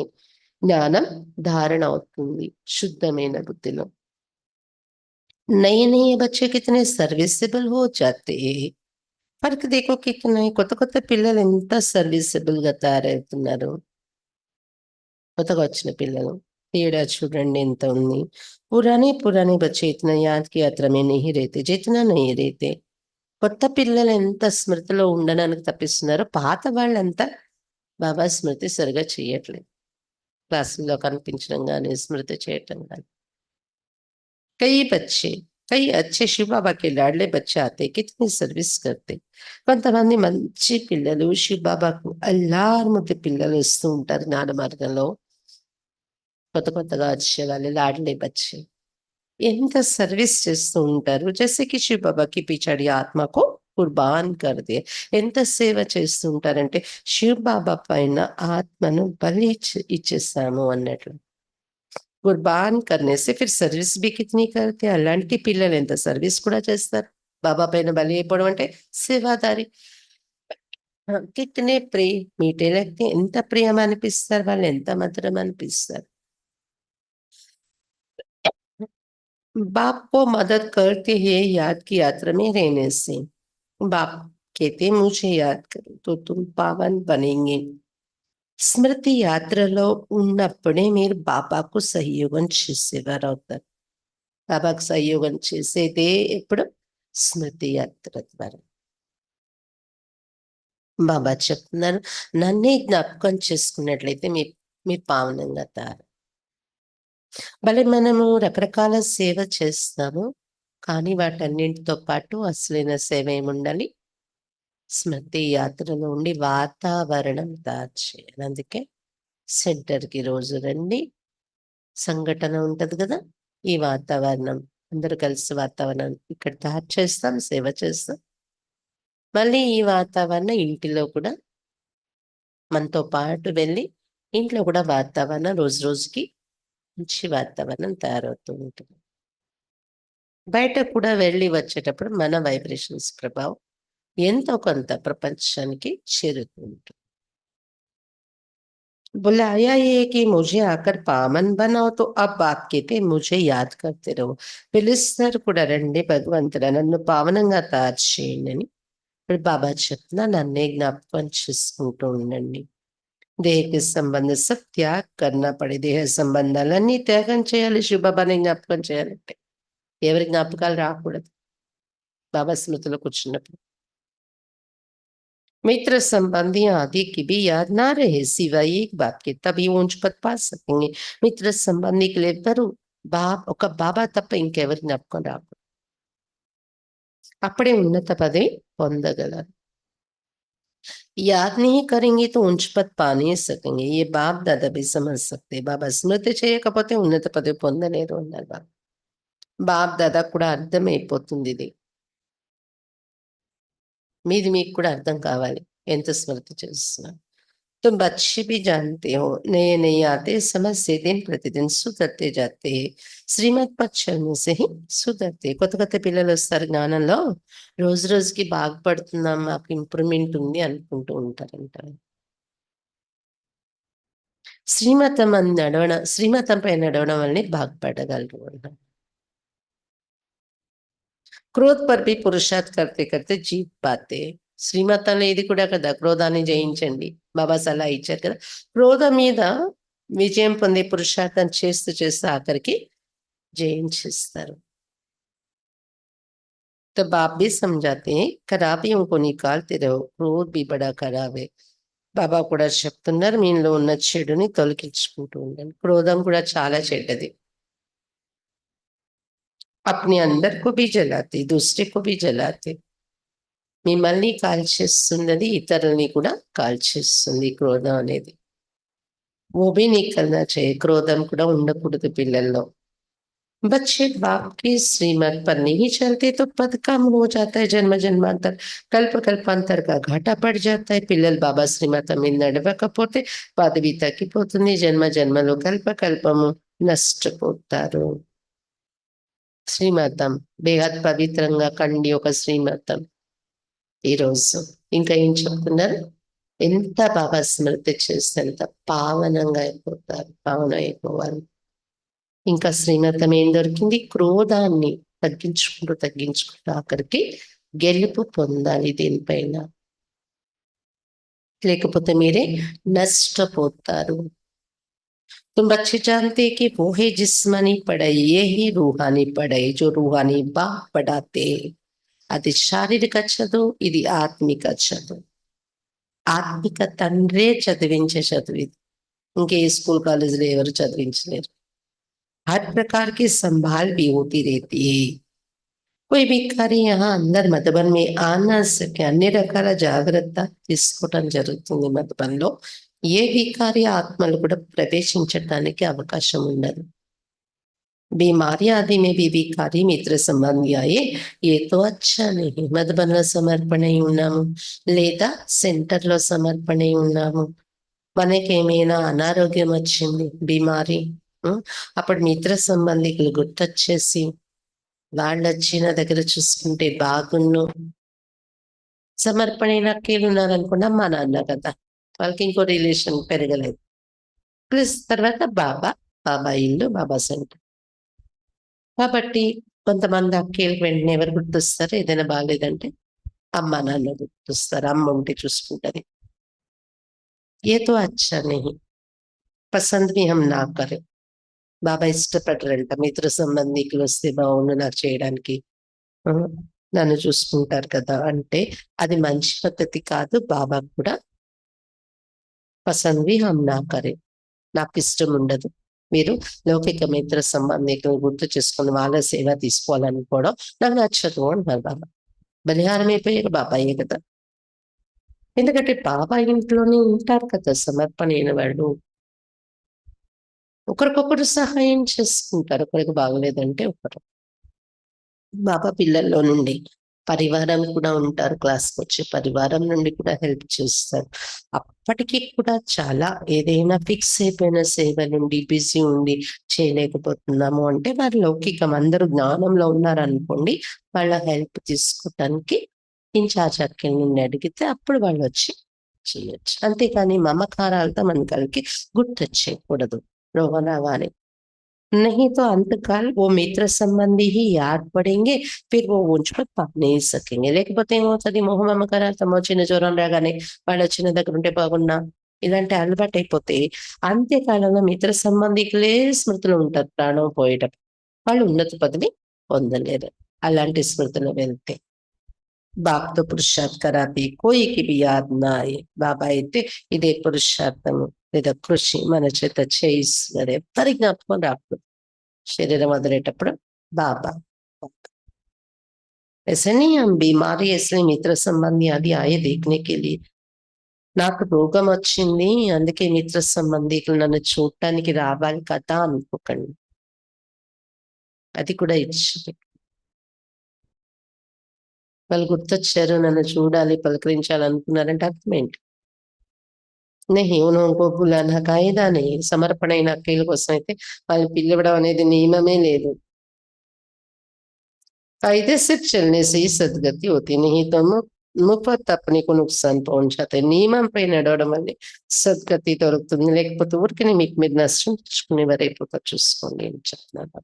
జ్ఞానం ధారణ అవుతుంది, శుద్ధమైన బుద్ధిలో. नए नए बच्चे कितने सर्विसेबल हो जाते हैं. ఫర్క్ దేకో కితనే కొత్త కొత్త పిల్లలు ఎంత సర్వీసబుల్గా తయారవుతున్నారు. కొత్తగా వచ్చిన పిల్లలు తేడా చూడండి ఎంత ఉంది. పురాణే పురాణే బచ్చే ఇతనా యాద్ కి యాత్ర మే నహీ రేతే జితనా నహీ రేతే. కొత్త పిల్లలు ఎంత స్మృతిలో ఉండడానికి తప్పిస్తున్నారో పాత వాళ్ళంతా బాబా స్మృతి సరిగా చేయట్లేదు. క్లాసుల్లో కనిపించడం కానీ స్మృతి చేయటం కానీ. कई बच्चे कई अच्छे शिव बाबा के लाडले बच्चे आते कितनी सर्विस करते. కొంతమంది మంచి పిల్లలు శివ్ బాబాకు అల్లారు ముద్దు పిల్లలు వస్తూ ఉంటారు జ్ఞాన మార్గంలో. కొత్త కొత్తగా వచ్చే వాళ్ళు లాడ్లే బచ్చే ఎంత సర్వీస్ చేస్తూ ఉంటారు. జైసే కి శివ్ బాబాకి పిछाड़ी ఆత్మకు కుర్బాన్ కర్దే. ఎంత సేవ చేస్తూ ఉంటారంటే శివ్ బాబా పైన ఆత్మను బలి ఇచ్చేస్తాము అన్నట్లు. Qurbaan కర్నేసి Phir service B కితనీ కర్తే. అలాంటి పిల్లలు ఎంత సర్వీస్ కూడా చేస్తారు. బాబా పైన బలి అయిపోవడం అంటే సేవాదారి. కితనే ప్రియ మీటే లగ్తే. ఎంత ప్రియం అనిపిస్తారు వాళ్ళు, ఎంత మధురం అనిపిస్తారు. बाप को मदद करते हैं याद की यात्रा में रहने से. बाप कहते मुझे याद करो तो तुम पावन बनेंगे. స్మృతి యాత్రలో ఉన్నప్పుడే మీరు బాబాకు సహయోగం చేసేవారు అవుతారు. బాబాకు సహయోగం చేసేదే ఎప్పుడు? స్మృతి యాత్ర ద్వారా. బాబా చెప్తున్నారు, నన్నే జ్ఞాపకం చేసుకున్నట్లయితే మీరు పావనంగా తారు. భలే మనము రకరకాల సేవ చేస్తాము, కానీ వాటన్నింటితో పాటు అసలైన సేవ ఏముండాలి? స్మృతి యాత్రలో ఉండి వాతావరణం తయారు చేయాలి. అందుకే సెంటర్కి రోజు రండి, సంఘటన ఉంటది కదా, ఈ వాతావరణం అందరూ కలిసి వాతావరణం ఇక్కడ తయారు చేస్తాం, సేవ చేస్తాం. మళ్ళీ ఈ వాతావరణం ఇంటిలో కూడా మనతో పాటు వెళ్ళి ఇంట్లో కూడా వాతావరణం రోజు రోజుకి మంచి వాతావరణం తయారవుతూ ఉంటుంది. బయట కూడా వెళ్ళి వచ్చేటప్పుడు మన వైబ్రేషన్స్ ప్రభావం ఎంతో కొంత ప్రపంచానికి చేరుతూ ఉంటుంది. बुलाया ये कि मुझे आकर पावन बनाओ तो अब बाप कहते मुझे याद करते रहो. పిలుస్తారు కూడా, రండి భగవంతుడా నన్ను పావనంగా తయారు చేయండి అని. ఇప్పుడు బాబా చెప్తున్నా నన్నే జ్ఞాపకం చేసుకుంటూ ఉండండి. దేహకి సంబంధ సబ్ త్యాగ్ కర్నా పడే. దేహ సంబంధాలన్నీ త్యాగం చేయాలి శివబాబాని జ్ఞాపకం చేయాలంటే. ఎవరి జ్ఞాపకాలు రాకూడదు బాబా స్మృతిలో కూర్చున్నప్పుడు. मित्र संबंधी आदि की भी याद ना रहे सिवाय एक बात के, तभी ऊंच पद पा सकेंगे. मित्र संबंधी के लिए ఎవరు ఒక బాబా తప్ప ఇంకెవరి జ్ఞాపకం రాకూడదు. అప్పుడే ఉన్నత పదవి పొందగలరు. याद नहीं करेंगे तो ऊंच पद पा नहीं सकेंगे. ये बाप दादा भी समझ सकते. బాబా స్మృతి చేయకపోతే ఉన్నత పదవి పొందలేరు అన్నారు బాబా. బాప్ దాదా కూడా అర్థమైపోతుంది ఇది. మీది మీకు కూడా అర్థం కావాలి ఎంత స్మృతి చేస్తున్నారు. तुम अच्छे भी जानते हो, नए नए आते समय से दिन प्रतिदिन सुधरते जाते, శ్రీమత్ పద్ చరణ్ से ही సుధరతే. కొత్త కొత్త పిల్లలు వస్తారు జ్ఞానంలో, రోజు రోజుకి బాగుపడుతున్నాం, మాకు ఇంప్రూవ్మెంట్ ఉంది అనుకుంటూ ఉంటారంట. శ్రీమతంపై నడవడం వల్లనే బాగుపడగలరు అన్నారు. క్రోధ్ పర్ భీ పురుషార్థ్ కర్తే కర్తే జీత్ పాతే. శ్రీమతంలో ఇది కూడా కదా, క్రోధాన్ని జయించండి, బాబా సలహా ఇచ్చారు కదా. క్రోధం మీద విజయం పొందే పురుషార్థం చేస్తూ చేస్తూ ఆఖరికి జయించేస్తారు. तो बाप भी समझाते हैं, खराबियों को निकालते रहो, क्रोध भी बड़ा खराब है. బాబా కూడా చెప్తున్నారు, మీలో ఉన్న చెడుని తొలగించుకుంటూ ఉండండి. క్రోధం కూడా చాలా చెడ్డది. अपने अंदर को भी जलाते, दूसरे को भी जलाते. మిమ్మల్ని కాల్చేస్తున్నది, ఇతరుల్ని కూడా కాల్చేస్తుంది క్రోధం అనేది. वो भी नहीं करना चाहिए, క్రోధం కూడా ఉండకూడదు పిల్లల్లో. बच्चे बाप की श्रीमत पर नहीं चलते तो पद कम हो जाता है, जन्म जन्मांतर कल्प कल्पांतर का घाटा पड़ जाता है. పిల్లలు బాబా శ్రీమతం మీద నడవకపోతే పదవి తగ్గిపోతుంది, జన్మ జన్మలో కల్ప కల్పము నష్టపోతారు. శ్రీమతం బేహద్ పవిత్రంగా కండి ఒక శ్రీమతం. ఈరోజు ఇంకా ఏం చెప్తున్నారు, ఎంత బాబా స్మృతి చేస్తే అంత పావనంగా అయిపోతారు, పావనం అయిపోవాలి. ఇంకా శ్రీమతం ఏం దొరికింది, క్రోధాన్ని తగ్గించుకుంటూ ఆఖరికి గెలుపు పొందాలి దీనిపైన, లేకపోతే మీరే నష్టపోతారు. तुम बच्चे जानते कि वो है जिस्मानी पढ़ाई, ये ही रूहानी पढ़ाई, जो रूहानी बाप पढ़ाते. అది శారీరక చదువు, ఇది ఆత్మిక చదువు. ఆత్మిక తండ్రే చదివించే చదువు ఇది, ఇంకే స్కూల్ కాలేజీలో ఎవరు చదివించలేరు. हर प्रकार की संभाल भी होती रहती है. कोई भी कार्य यहाँ अंदर మధుబన్ में आ ना सके, అన్ని రకాల జాగ్రత్త తీసుకోవటం జరుగుతుంది మధుబన్లో. ఏ వికారి ఆత్మలు కూడా ప్రవేశించడానికి అవకాశం ఉండదు. बीमारी आदि में भी विकारी मित्र संबंधी आए, ये तो अच्छा नहीं. మధుబన్లో సమర్పణ అయి ఉన్నాము, లేదా సెంటర్లో సమర్పణ అయి ఉన్నాము, మనకేమైనా అనారోగ్యం వచ్చింది, బీమారి, అప్పుడు మిత్ర సంబంధికులు గుర్తొచ్చేసి వాళ్ళు వచ్చిన దగ్గర చూసుకుంటే బాగున్ను. సమర్పణ నక్కేలు ఉన్నారనుకున్నా మా నాన్న కదా, వాళ్ళకి ఇంకో రిలేషన్ పెరగలేదు. ప్లస్ తర్వాత బాబా, బాబా ఇల్లు, బాబా సెంటర్. కాబట్టి కొంతమంది అక్కేళ్ళకి వెంటనే ఎవరు గుర్తొస్తారు, ఏదైనా బాగాలేదంటే అమ్మ నాన్న గుర్తొస్తారు, అమ్మ ఉంటే చూసుకుంటది. ఏ తో అచ్చా నహీ, పసంద్ భీ హమ్ నా కరే. బాబా ఇష్టపడరంట మిత్ర సంబంధికులు వస్తే బాగుండు నాకు చేయడానికి, నన్ను చూసుకుంటారు కదా అంటే అది మంచి పద్ధతి కాదు. బాబా కూడా పసంద్ భీ హమ్ నా కరే, నాకు ఇష్టం ఉండదు మీరు లౌకిక మిత్ర సంబంధికులు గుర్తు చేసుకుని వాళ్ళ సేవ తీసుకోవాలనుకోవడం నాకు నచ్చదు అంటున్నారు బాబా. బలిహారం అయిపోయారు బాబాయే కదా, ఎందుకంటే బాబా ఇంట్లోనే ఉంటారు కదా సమర్పణ అయిన వాళ్ళు. ఒకరికొకరు సహాయం చేసుకుంటారు, ఒకరికి బాగలేదంటే ఒకరు. బాబా పిల్లల్లో నుండి పరివారం కూడా ఉంటారు, క్లాస్కి వచ్చే పరివారం నుండి కూడా హెల్ప్ చేస్తారు. అప్పటికి కూడా చాలా ఏదైనా ఫిక్స్ అయిపోయిన సేవ నుండి బిజీ ఉండి చేయలేకపోతున్నాము అంటే వారి లౌకికం అందరూ జ్ఞానంలో ఉన్నారనుకోండి, వాళ్ళ హెల్ప్ తీసుకోవటానికి ఇన్ఛార్జ్ అక్కడి నుండి అడిగితే అప్పుడు వాళ్ళు వచ్చి చేయొచ్చు. అంతేకాని మమకారాలతో మనకి గుర్తొచ్చేయకూడదు రోగం రాగానే. नहीं तो अंतकाल वो మిత్ర సంబంధి ही याद पड़ेंगे, फिर वो उनको पा नहीं सकेंगे. లేకపోతే ఏమవుతుంది, మొహం మమకారాలతో చిన్న జ్వరం రాగానే వాళ్ళు వచ్చిన దగ్గర ఉంటే బాగున్నా ఇలాంటి అలవాటు అయిపోతే అంత్యకాలంలో మిత్ర సంబంధికులే స్మృతిలో ఉంటారు, ప్రాణం పోయేటప్పుడు వాళ్ళు ఉన్నత పదవి పొందలేరు అలాంటి స్మృతిలో వెళ్తే. బాప్తో పురుషార్థ్ కరాతే కోయికి బి యాద్ నా ఆయే. బాబా అయితే ఇదే పురుషార్థము లేదా కృషి మన చేత చేయిస్తున్నారు, ఎవరి జ్ఞాపకం రాకూడదు. శరీరం వదిలేటప్పుడు బాబా. ऐसे नहीं हम बीमारी इसलिए मित्र संबंधी आदि आए देखने के लिए. నాకు రోగం వచ్చింది అందుకే మిత్ర సంబంధికులు నన్ను చూడటానికి రావాలి కదా అనుకోకండి, అది కూడా ఇచ్చి వాళ్ళు గుర్తొచ్చారు నన్ను చూడాలి పలకరించాలి అనుకున్నారంటే అర్థం ఏంటి, नहीं उनको बुलाना कायदा नहीं, సమర్పణైన అక్కయ్యల కోసం అయితే వాళ్ళు పిలవడం అనేది నియమమే లేదు. कायदे से चलने से ही सदगति होती, नहीं तो ముఫత్ अपने को नुकसान पहुंचाते. నియమంపై నడవడం వల్లే సద్గతి దొరుకుతుంది, లేకపోతే ఊరికనే మీకు మీరు నష్టం తెచ్చుకునే వారైపోతారు. చూసుకోండి ఏం చెప్తున్నారు.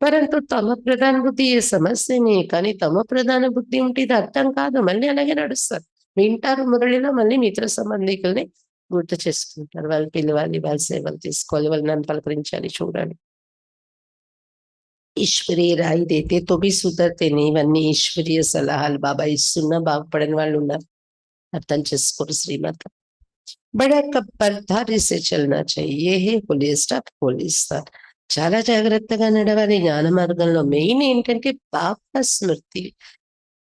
పరంతు తమ ప్రధాన బుద్ధి ఏ సమస్యనే, కానీ తమ ప్రధాన బుద్ధి ఉంటే ఇది అర్థం కాదు, మళ్ళీ అలాగే నడుస్తారు. వింటారు మురళిలో, మళ్ళీ మిత్ర సంబంధికుల్ని గుర్తు చేసుకుంటారు. వాళ్ళు పిలవాలి, వాళ్ళ సేవలు తీసుకోవాలి, వాళ్ళు నన్ను పలకరించాలి, చూడాలి. ఈశ్వరీయ రాయి దేతే తో భీ సుధర్తే नहीं, ఇవన్నీ ఈశ్వరీయ సలహాలు. బాబా ఇస్తున్నా బాగుపడని వాళ్ళు ఉన్నారు, అర్థం చేసుకోరు శ్రీమత. బడా కబ్బర్దారి సే చలనా चाहिए है పోలీస్తార్. చాలా జాగ్రత్తగా నడవాలి జ్ఞాన మార్గంలో. మెయిన్ ఏంటంటే బాబా స్మృతి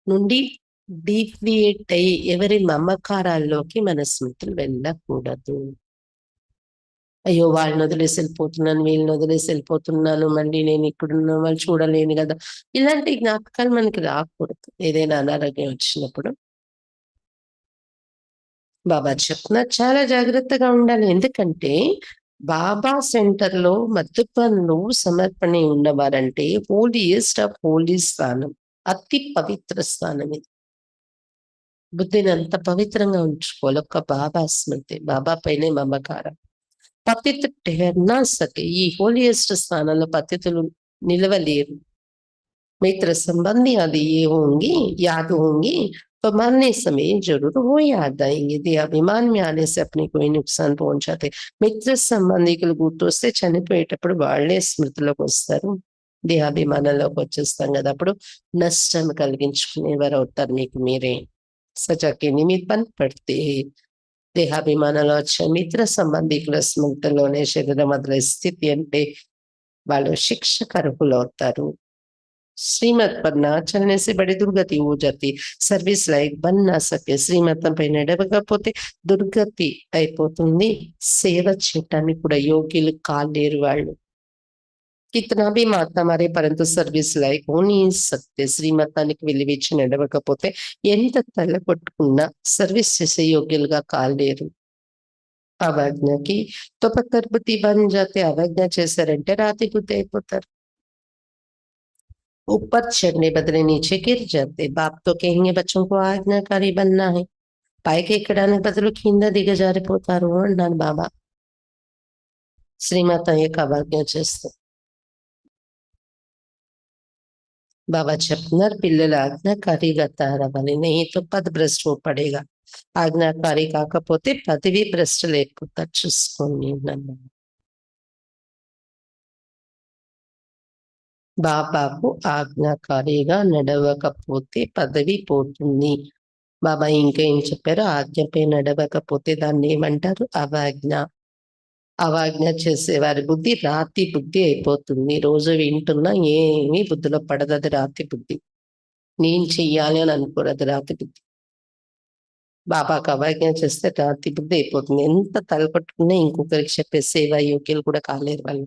నుండి డీవియేట్ అయ్యి ఎవరి మమకారాల్లోకి మన స్మృతులు వెళ్ళకూడదు. అయ్యో వాళ్ళని వదిలేసి వెళ్ళిపోతున్నాను, వీళ్ళని వదిలేసి వెళ్ళిపోతున్నాను, మళ్ళీ నేను ఇక్కడున్న వాళ్ళు చూడలేను కదా, ఇలాంటి జ్ఞాపకాలు మనకి రాకూడదు ఏదైనా అనారోగ్యం వచ్చినప్పుడు. బాబా చెప్తున్నారు చాలా జాగ్రత్తగా ఉండాలి. ఎందుకంటే బాబా సెంటర్ లో మద్యపానంలో సమర్పణ ఉన్నవారంటే హోలీయెస్ట్ ఆఫ్ హోలీ స్థానం, అతి పవిత్ర స్థానం ఇది. బుద్ధిని అంత పవిత్రంగా ఉంచుకోవాలి. ఒక బాబా స్మృతి, బాబా పైనే మమకారం. పతిత ठहरना सके, ఈ హోలియెస్ట్ స్థానంలో పతితులు నిలవలేరు. मित्र संबंधी आदि ये होंगी, याद होंगी तो मरने समय जरूर वो याद आएंगे. देहाभिमान में आने से अपने कोई नुकसान पहुंचाते. మిత్ర సంబంధికులు గుర్తొస్తే చనిపోయేటప్పుడు వాళ్లే స్మృతిలోకి వస్తారు, దేహాభిమానంలోకి వచ్చేస్తాం కదా, అప్పుడు నష్టం కలిగించుకునేవారు అవుతారు మీకు మీరే. సజాకి నిమిత్ బన్ పడితే దేహాభిమానంలో వచ్చే మిత్ర సంబంధికుల స్మృతిలోనే శరీరం వదిలే స్థితి అంటే వాళ్ళు శిక్షకు అర్హులవుతారు. శ్రీమత్ पर ना चलने से बड़ी दुर्गति हो जाती, సర్వీస్ లైక్ బన్ నా సకే. శ్రీమతంపై నడవకపోతే దుర్గతి అయిపోతుంది. సేవ చేయటానికి కూడా యోగ్యులు కాలేరు వాళ్ళు. कितना भी महात्मा मारे परंतु सर्विस लायक हो नहीं सकते. శ్రీమతానికి విలువిచ్చి నడవకపోతే ఎంత తల కొట్టుకున్నా సర్వీస్ చేసే యోగ్యులుగా కాలేరు. అవజ్ఞకి तो पत्थर बुद्धि बन जाते. అవజ్ఞ చేశారంటే రాతి బుద్ధి అయిపోతారు. ऊपर चढ़ने बदले नीचे गिर जाते. बाप तो कहेंगे बच्चों को आज्ञाकारी बनना है, పైకి ఎక్కడానికి బదులు కింద దిగజారిపోతారు అన్నాను బాబా. శ్రీమతం యొక్క అవజ్ఞ చేస్తూ బాబా చెప్తున్నారు పిల్లలు ఆజ్ఞాకారిగా తయారవ్వాలి, नहीं तो पद भ्रष्ट हो पड़ेगा. ఆజ్ఞాకారి కాకపోతే పదవి భ్రష్ట లేకపోతారు. చూసుకోండి నన్ను. బాబాకు ఆజ్ఞాకారిగా నడవకపోతే పదవి పోతుంది. బాబా ఇంకా ఏం చెప్పారు, ఆజ్ఞపై నడవకపోతే దాన్ని ఏమంటారు, అవజ్ఞ. అవజ్ఞ చేసేవారి బుద్ధి రాతి బుద్ధి అయిపోతుంది. రోజు వింటున్నా ఏమీ బుద్ధిలో పడదు, అది రాతి బుద్ధి. నేను చెయ్యాలి అని అనుకోరు, అది రాతి బుద్ధి. బాబాకు అవజ్ఞ చేస్తే రాతి బుద్ధి అయిపోతుంది. ఎంత తలపట్టుకున్నా ఇంకొకరికి చెప్పే సేవా యోగ్యులు కూడా కాలేరు వాళ్ళు.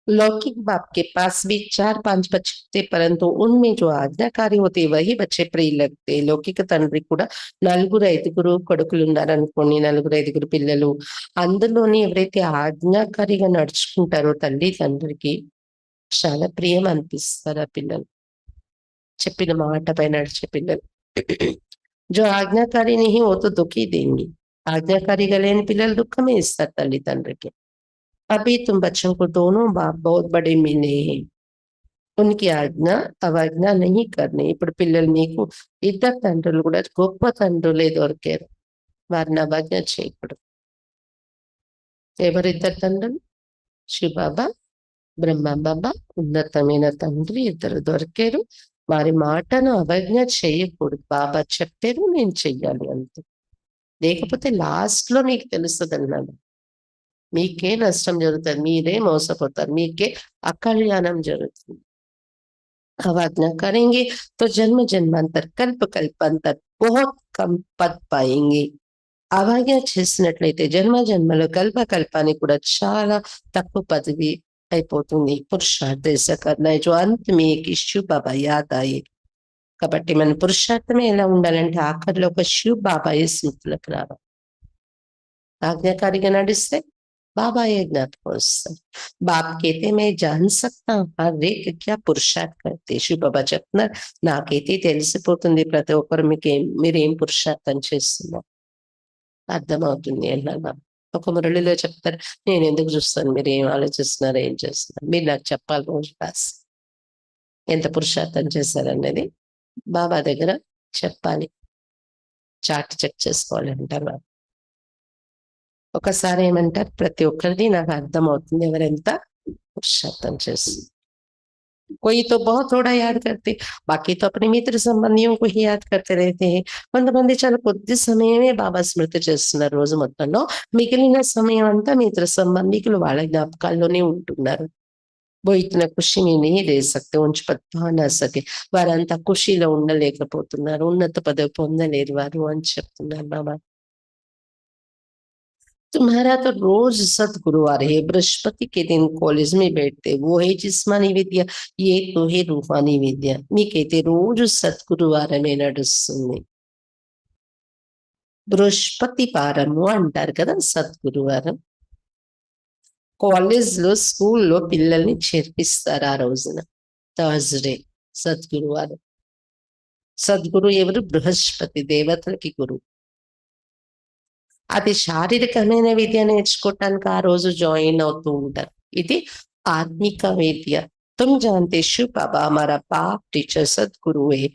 लौकिक बाप के पास भी 4-5 बच्चे थे, परंतु उनमें जो आज्ञाकारी होते वही बच्चे प्रिय लगते. లౌకిక తండ్రి కూడా 4-5 కొడుకులు ఉన్నారనుకోండి, 4-5 పిల్లలు, అందులోని ఎవరైతే ఆజ్ఞాకారిగా నడుచుకుంటారో తల్లి తండ్రికి చాలా ప్రియం అనిపిస్తారు ఆ పిల్లలు, చెప్పిన మాటపై నడిచే పిల్లలు. जो आज्ञाकारी नहीं हो तो दुखी देंगी. ఆజ్ఞాకారిగా లేని పిల్లలు దుఃఖమే ఇస్తారు తల్లి తండ్రికి. अभी तुम बच्चों को दोनों बाप बहुत बड़े मिले हैं, उनकी ఆజ్ఞ అవజ్ఞ नहीं करनी. ఇప్పుడు పిల్లలు మీకు ఇద్దరు తండ్రులు కూడా గొప్ప తండ్రులే దొరికారు, వారిని అవజ్ఞ చేయకూడదు. ఎవరిద్దరు తండ్రులు, శివబాబా, బ్రహ్మ బాబా, ఉన్నతమైన తండ్రి ఇద్దరు దొరికారు. వారి మాటను అవజ్ఞ చేయకూడదు. బాబా చెప్పారు నేను చెయ్యాలి అంతే, లేకపోతే లాస్ట్ లో మీకు తెలుస్తుంది అన్నాడు, మీకే నష్టం జరుగుతుంది, మీరే మోసపోతారు, మీకే అకళ్యాణం జరుగుతుంది. అవజ్ఞ करेंगे तो जन्म जन्मांतर कल्प कल्पांतर बहुत कम पद पाएंगे. అవజ్ఞ చేసినట్లయితే జన్మ జన్మలో కల్ప కల్పానికి కూడా చాలా తక్కువ పదవి అయిపోతుంది. పురుషార్థ ऐसा करना है जो अंत में एक शिव बाबा याद आए. కాబట్టి మన పురుషార్థమే ఎలా ఉండాలంటే ఆఖరిలో ఒక శివ్ బాబా స్మృతులకు రావాలి. ఆజ్ఞాకారిగా నడిస్తే బాబాయే జ్ఞాపకం వస్తాడు. బాప్‌కైతే మే జాన్ సక్తా హర్ ఏక్ క్యా పురుషార్థ్ కర్తే. శివబాబా చెప్తున్నారు, నాకైతే తెలిసిపోతుంది ప్రతి ఒక్కరు మీరేం పురుషార్థం చేస్తున్నారు అర్థమవుతుంది అన్నారు బాబా. ఒక మురళిలో చెప్తారు, నేను ఎందుకు చూస్తాను మీరు ఏం ఆలోచిస్తున్నారు, ఏం చేస్తున్నారు, మీరు నాకు చెప్పాలి రోజు రాసి ఎంత పురుషార్థం చేశారనేది బాబా దగ్గర చెప్పాలి, చార్ట్ చెక్ చేసుకోవాలి అంటారు బాబా. ఒకసారి ఏమంటారు, ప్రతి ఒక్కరిది నాకు అర్థమవుతుంది ఎవరెంత पुरुषार्थम చేస్తుంది. कोई तो बहुत थोड़ा याद करते, बाकी तो अपने मित्र संबंधियों को ही याद करते रहते हैं. కొంతమంది చాలా కొద్ది సమయమే బాబా స్మృతి చేస్తున్నారు రోజు మొత్తంలో, మిగిలిన సమయం అంతా మిత్ర సంబంధికులు వాళ్ళ జ్ఞాపకాల్లోనే ఉంటున్నారు. वो इतना खुशी में नहीं रह सकते, ఉంచి పా నా సకే, వారంతా ఖుషీలో ఉండలేకపోతున్నారు, ఉన్నత పదవి పొందలేరు వారు అని చెప్తున్నారు బాబా. तुम्हारा तो रोज सदगुरुवार है, बृहस्पति के दिन कॉलेज में बैठते, वो है जिस्मानी विद्या, ये तो है रूहानी विद्या. మీకైతే రోజు సద్గురువారమే నడుస్తుంది. బృహస్పతి వారము అంటారు కదా సద్గురువారం. కాలేజ్లో స్కూల్లో పిల్లల్ని చేర్పిస్తారు ఆ రోజున, థర్స్డే సద్గురువారం. సద్గురు ఎవరు? బృహస్పతి, దేవతలకి గురువు. అది శారీరకమైన విద్య నేర్చుకోవటానికి ఆ రోజు జాయిన్ అవుతూ ఉంటారు. ఇది ఆత్మిక విద్య. तुम जानते शिव बाबा हमारा बाप टीचर सदगुरु है,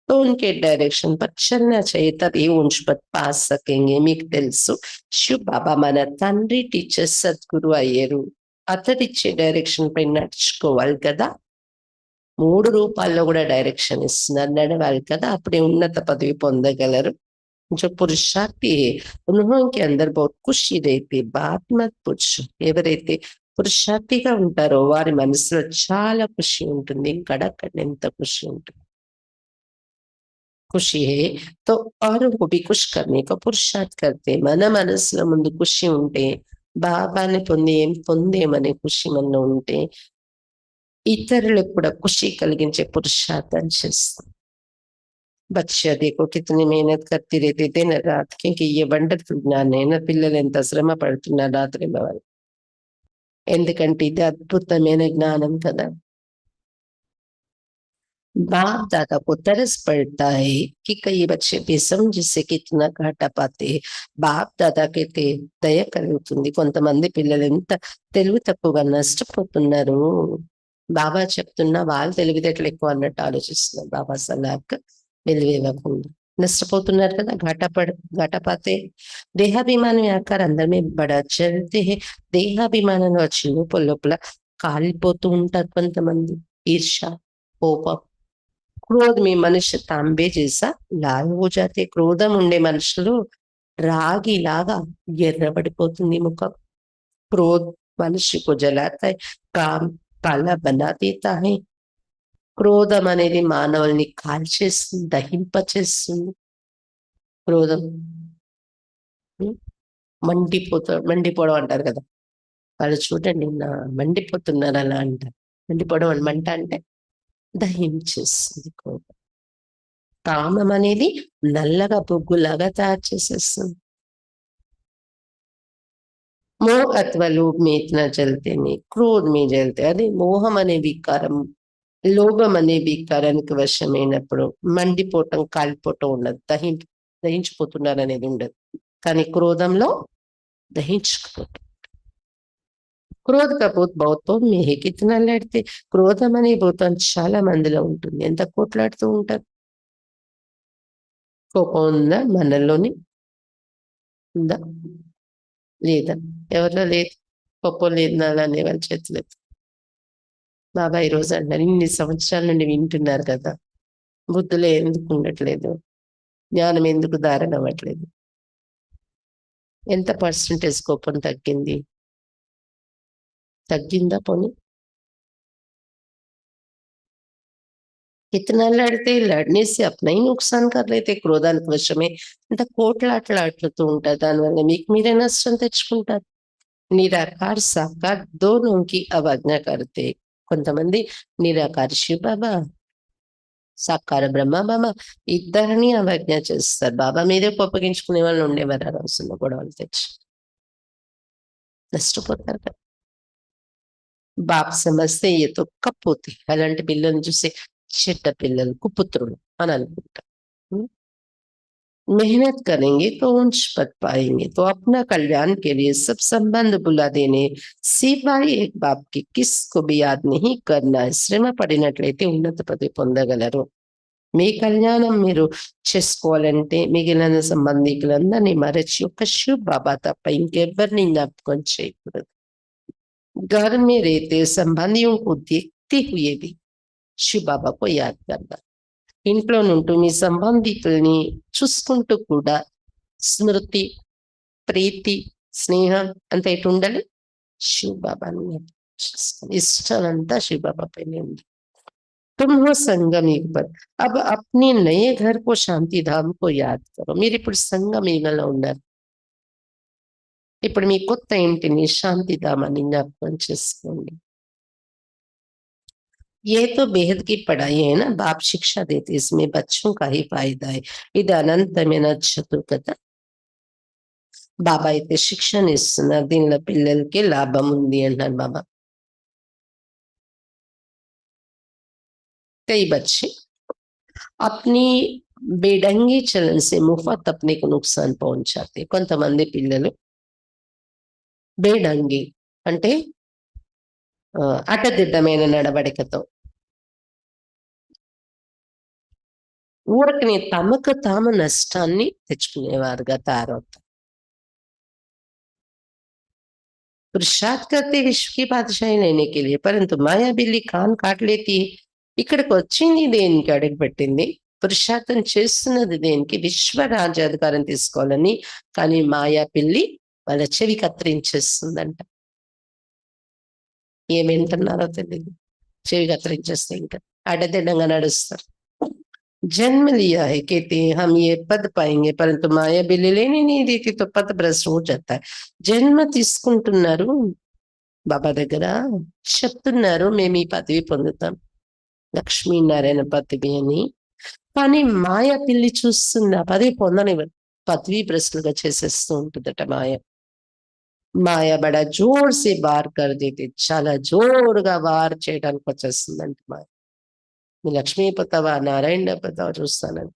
तो उनके डायरेक्शन पर चलना चाहिए, तभी उच्च पद पा सकेंगे. మీకు తెలుసు శివ్ బాబా మన తండ్రి టీచర్ సద్గురు అయ్యారు, అతడిచ్చే డైరెక్షన్ పై నడుచుకోవాలి కదా. 3 రూపాల్లో కూడా డైరెక్షన్ ఇస్తున్నారు, నడవాలి కదా, అప్పుడే ఉన్నత పదవి పొందగలరు. जो पुरुषार्थी है उन्होंने अंदर बहुत खुशी रहती, बात मत पूछो. ఎవరైతే పురుషార్థిగా ఉంటారో వారి మనసులో చాలా ఖుషి ఉంటుంది, కడకడెంత ఖుషి ఉంటుంది. ఖుషి है तो औरों को भी खुश करने का पुरुषार्थ करते. మన మనసులో ముందు ఖుషి ఉంటే, బాబాని పొందేమనే ఖుషి మనలో ఉంటే ఇతరులకు కూడా ఖుషి కలిగించే పురుషార్థం చేస్తాం. బచ్చా देखो कितनी मेहनत करती रहती दिन रात, क्योंकि ये వండర్ఫుల్ జ్ఞానం అయినా పిల్లలు ఎంత శ్రమ పడుతున్నారు రాత్రి భవన్, ఎందుకంటే ఇది అద్భుతమైన జ్ఞానం కదా. बाप दादा को तरस पड़ता है कि कई बच्चे बेसमझ से कितना घाटा पाते हैं. బాప్ దాదాకైతే దయ కలుగుతుంది, కొంతమంది పిల్లలు ఎంత తెలివి తక్కువగా నష్టపోతున్నారు. బాబా చెప్తున్నా వాళ్ళు తెలివితేటలు ఎక్కువ అన్నట్టు ఆలోచిస్తున్నారు. బాబా సలహాకు వెలివేయకుండా నష్టపోతున్నారు కదా. ఘాటపాతే దేహాభిమానం ఆకార అందరినీ బడా చల్తే దేహాభిమానంలో వచ్చి లోపల కాలిపోతూ ఉంటారు కొంతమంది. ఈర్ష, కోపం, క్రోధ్ మీ మనిషి తాంబే చేసా లాల్ హో జాతే. క్రోధం ఉండే మనుషులు రాగిలాగా ఎర్రబడిపోతుంది ముఖం. క్రోధ్ మనిషి को जलाता है, काम काला बना देता है. క్రోధం అనేది మానవుల్ని కాల్చేస్తుంది, దహింపచేస్తుంది. క్రోధం మండిపోవడం అంటారు కదా, వాళ్ళు చూడండి నా మండిపోతున్నారు అలా అంటారు. మండిపోవడం మంట అంటే దహించేస్తుంది క్రోధం. కామం అనేది నల్లగా బొగ్గులాగా తయారు చేసేస్తుంది. మోహ అథవా లోభ में इतना जलते नहीं, क्रोध में जलते. అదే మోహం అనే వికారం, లోభం అనే వికారానికి వశమైనప్పుడు మండిపోవటం, కాలిపోవటం ఉండదు, దహించిపోతున్నారు అనేది ఉండదు. కానీ క్రోధంలో దహించుకుపోవటం. క్రోధ का भूत बहुतों में है, कितना लड़ते. క్రోధం అనే భూతం చాలా మందిలో ఉంటుంది, ఎంత కొట్లాడుతూ ఉంటారు. కోపం ఉందా మనలోని? ఉందా లేదా? ఎవరిలో లేదు? కోపం లేదు నాలో అనేవాళ్ళ చేతులు. బాబా ఈరోజు అన్నారు, ఇన్ని సంవత్సరాల నుండి వింటున్నారు కదా, బుద్ధులు ఎందుకు ఉండట్లేదు, జ్ఞానం ఎందుకు ధారణ అవ్వట్లేదు? ఎంత పర్సంటేజ్ కోపం తగ్గింది? తగ్గిందా పోనీ? कितना लड़ते, लड़ने से अपना ही नुकसान कर लेते. క్రోధానికి వశమే అంత కోట్లాటలాడుతూ ఉంటారు, దానివల్ల మీకు మీరే నష్టం తెచ్చుకుంటారు. నిరాకార్ సాకార్ దోనోకి అవజ్ఞ కడితే. కొంతమంది నిరాకార శివ బాబా, సాకార బ్రహ్మ బాబా ఇద్దరిని అవజ్ఞ చేస్తారు. బాబా మీదే కోపగించుకునే వాళ్ళు ఉండేవారు ఆ రోజుల్లో గొడవలు తెచ్చి. నష్టపోతారు కదా. బాప్ సమస్తే ఏతో కపోతే అలాంటి పిల్లల్ని చూసి చెడ్డ పిల్లలు కుపుత్రులు అని అనుకుంటారు. मेहनत करेंगे तो ऊंच पद पाएंगे, तो अपना कल्याण के लिए सब संबंध बुला देने सिवाय एक बाप की किसको भी याद नहीं करना है. శ్రమ పడినట్లయితే ఉన్నత పదవి పొందగలరు. మీ కళ్యాణం మీరు చేసుకోవాలంటే మిగిలిన సంబంధికులందరినీ మరచి ఒక శివ్ బాబా తప్ప ఇంకెవ్వరిని జ్ఞాపకం చేయకూడదు. घर में रहते संबंधियों को देखते हुए भी शिव बाबा को याद करना. ఇంట్లో నుండి మీ సంబంధికుల్ని చూసుకుంటూ కూడా స్మృతి, ప్రీతి, స్నేహం అంతా ఎటు ఉండాలి? శివ్ బాబాని చేసుకోవాలి. ఇష్టాలంతా శివ్ బాబా పైనే ఉంది. तुम हो संगम युग पर, अब अपने नए घर को శాంతి ధామ్ को याद करो. మీరు ఇప్పుడు సంగమ యుగంలో ఉన్నారు. ఇప్పుడు మీ కొత్త ఇంటిని శాంతిధామాన్ని జ్ఞాపకం చేసుకోండి. ये तो बेहद की पढ़ाई है ना, बाप शिक्षा देते इसमें बच्चों का ही फायदा है. ఇది అనంతమైన చదువు కదా. బాబా అయితే శిక్షణ ఇస్తున్నారు, దీనిలో పిల్లలకి లాభం ఉంది అంటున్నారు బాబా. कई बच्चे अपनी బేడంగి చలన్ से मुफ्त अपने को नुकसान पहुंचाते. కొంతమంది పిల్లలు బేడంగి అంటే అడ్డదిడ్డమైన నడవడికతో ఊరకనే తమకు తాము నష్టాన్ని తెచ్చుకునేవారుగా తయారవుతారు. पुरुषार्थ करते विश्व की बादशाही लेने के लिए, परंतु माया बिल्ली कान काट लेती है. ఇక్కడికి వచ్చింది దేనికి అడుగుపెట్టింది? పురుషార్థం చేస్తున్నది దేనికి? విశ్వ రాజ్యాధికారం తీసుకోవాలని. కానీ మాయా పిల్లి వాళ్ళ చెవి కత్తిరించేస్తుందంట. ఏమేంటున్నారో తెలియదు, చెవి కత్తిరించేస్తే ఇంకా అడ్డదిడ్డంగా నడుస్తారు. जन्म लिया है कहते हैं हम ये पद पाएंगे, परंतु माया बिल्ली लेने नहीं देती तो पद भ्रष्ट हो जाता है. జన్మ తీసుకుంటున్నారు బాబా దగ్గర, చెప్తున్నారు మేము ఈ పదవి పొందుతాం, లక్ష్మీనారాయణ పదవి అని. కానీ మాయ పిల్లి చూస్తుంది, ఆ పదవి పొందనివ్వదు, పదవి భ్రష్టులుగా చేసేస్తూ ఉంటుందట మాయ. మాయ బడా జోర్ సే బార్ కర్ దేతే, చాలా జోరుగా వార్ చేయడానికి వచ్చేస్తుందంట మాయ. మీ లక్ష్మీ పతావా నారాయణ పతావా చూస్తానని.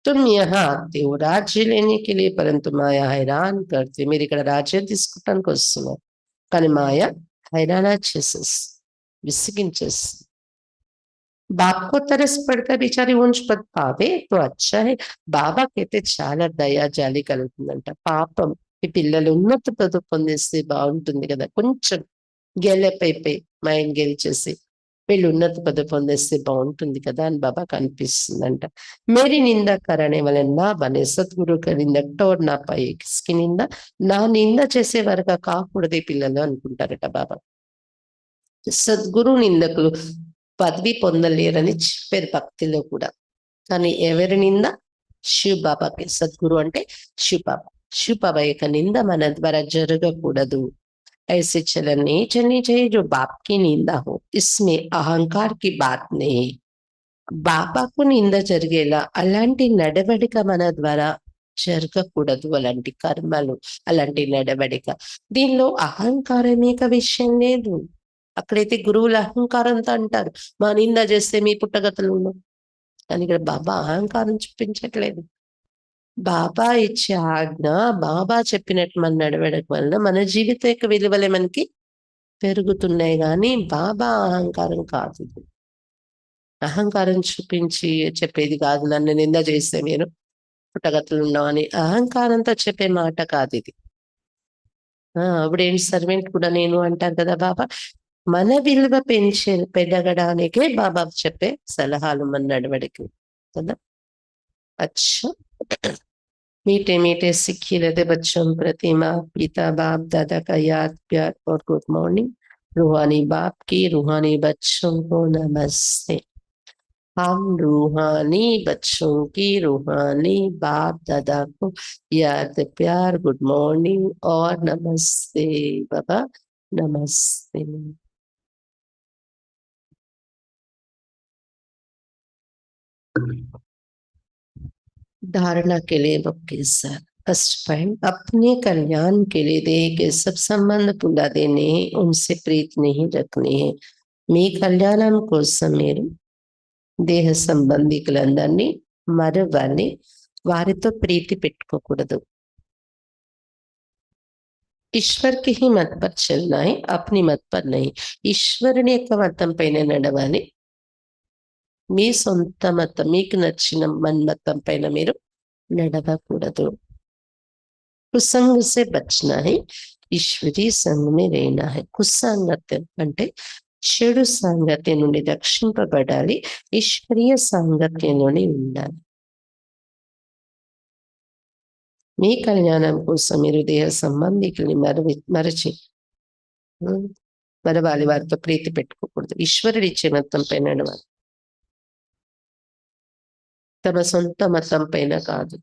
तुम यहाँ आते हो राज्य लेने के लिए, परंतु माया हैरान करती. మీరు ఇక్కడ రాజ్యం తీసుకుంటానికి వస్తున్నారు, కానీ మాయ हैराना చేసేస్తుంది, విసిగించేస్తుంది. बाप को तरस पड़ता बेचारी ऊंच पद पावे तो अच्छा है. బాబా కైతే చాలా దయా జాలి కలుగుతుందంట. పాపం ఈ పిల్లలు ఉన్నత పదవి పొందేస్తే బాగుంటుంది కదా, కొంచెం గెలపైపోయి మైండ్ గెలిచేసి వీళ్ళు ఉన్నత పదవి పొందేస్తే బాగుంటుంది కదా అని బాబాకు అనిపిస్తుందంట. మేరీ నింద కరణే వల్ల నా బనే సద్గురు నిందట నా పై కిస్కి నింద, నా నింద చేసే వరకు కాకూడదే పిల్లలు అనుకుంటారట బాబా. సద్గురు నిందకులు పదవి పొందలేరని చెప్పారు భక్తిలో కూడా. కానీ ఎవరి నింద? శివ్ బాబాకి. సద్గురు అంటే శివ్ బాబా. శివ్ బాబా యొక్క నింద మన ద్వారా జరగకూడదు. ऐसे चलन नहीं चलनी चाहिए जो बाप की निंदा हो, इसमें अहंकार की बात नहीं. బాబాకు నింద జరిగేలా అలాంటి నడవడిక మన ద్వారా జరగకూడదు. అలాంటి కర్మలు, అలాంటి నడవడిక, దీనిలో అహంకారమేక విషయం లేదు. అక్కడైతే గురువుల అహంకారంతో అంటారు మా నింద చేస్తే మీ పుట్టగతులు ఉండవు, కానీ ఇక్కడ బాబా అహంకారం చూపించట్లేదు. బాబా ఇచ్చే ఆజ్ఞ, బాబా చెప్పినట్టు మన నడవడం వలన మన జీవిత యొక్క విలువలే మనకి పెరుగుతున్నాయి, కానీ బాబా అహంకారం కాదు. అహంకారం చూపించి చెప్పేది కాదు. నన్ను నింద చేస్తే మీరు పుట్టగతులు ఉన్నావు అని అహంకారంతో చెప్పే మాట కాదు ఇది. అప్పుడేంటి సర్వెంట్ కూడా నేను అంటారు కదా బాబా. మన విలువ పెరగడానికే బాబా చెప్పే సలహాలు మన నడవడికి కదా. अच्छा, मीठे मीठे सिक्खी रहते बच्चों प्रति माँ पिता बाप दादा का याद प्यार और गुड मॉर्निंग. रूहानी बाप की रूहानी बच्चों को नमस्ते. हम रूहानी बच्चों की रूहानी बाप दादा को याद प्यार गुड मॉर्निंग और नमस्ते बाबा, नमस्ते. धारणा के लिए मुख्य सर फर्स्ट पॉइंट, अपने कल्याण के लिए देह के सब संबंध पूरा देने हैं, उनसे प्रीत नहीं रखनी है। మీ కళ్యాణం కోసం మీరు దేహ సంబంధికులందరినీ మరవాలి, వారితో ప్రీతి పెట్టుకోకూడదు. ईश्वर के ही मत पर चलना है, अपनी मत पर नहीं. ఈశ్వరుని యొక్క మతం పైన నడవాలి, మీ సొంత మతం, మీకు నచ్చిన మతం పైన మీరు నడవకూడదు. కుసంగ से बचना है, ఈశ్వరీ సంఘ में रहना है. కుసాంగత్యం అంటే చెడు సాంగత్యం నుండి రక్షింపబడాలి, ఈశ్వరీయ సాంగత్యంలోనే ఉండాలి. మీ కళ్యాణం కోసం మీరు దేహ సంబంధికుల్ని మరచి మరవాలి, వారితో ప్రీతి పెట్టుకోకూడదు. ఈశ్వరుడి ఇచ్చే మతం పైన నడవాలి, తమ సొంత మతం పైన కాదు.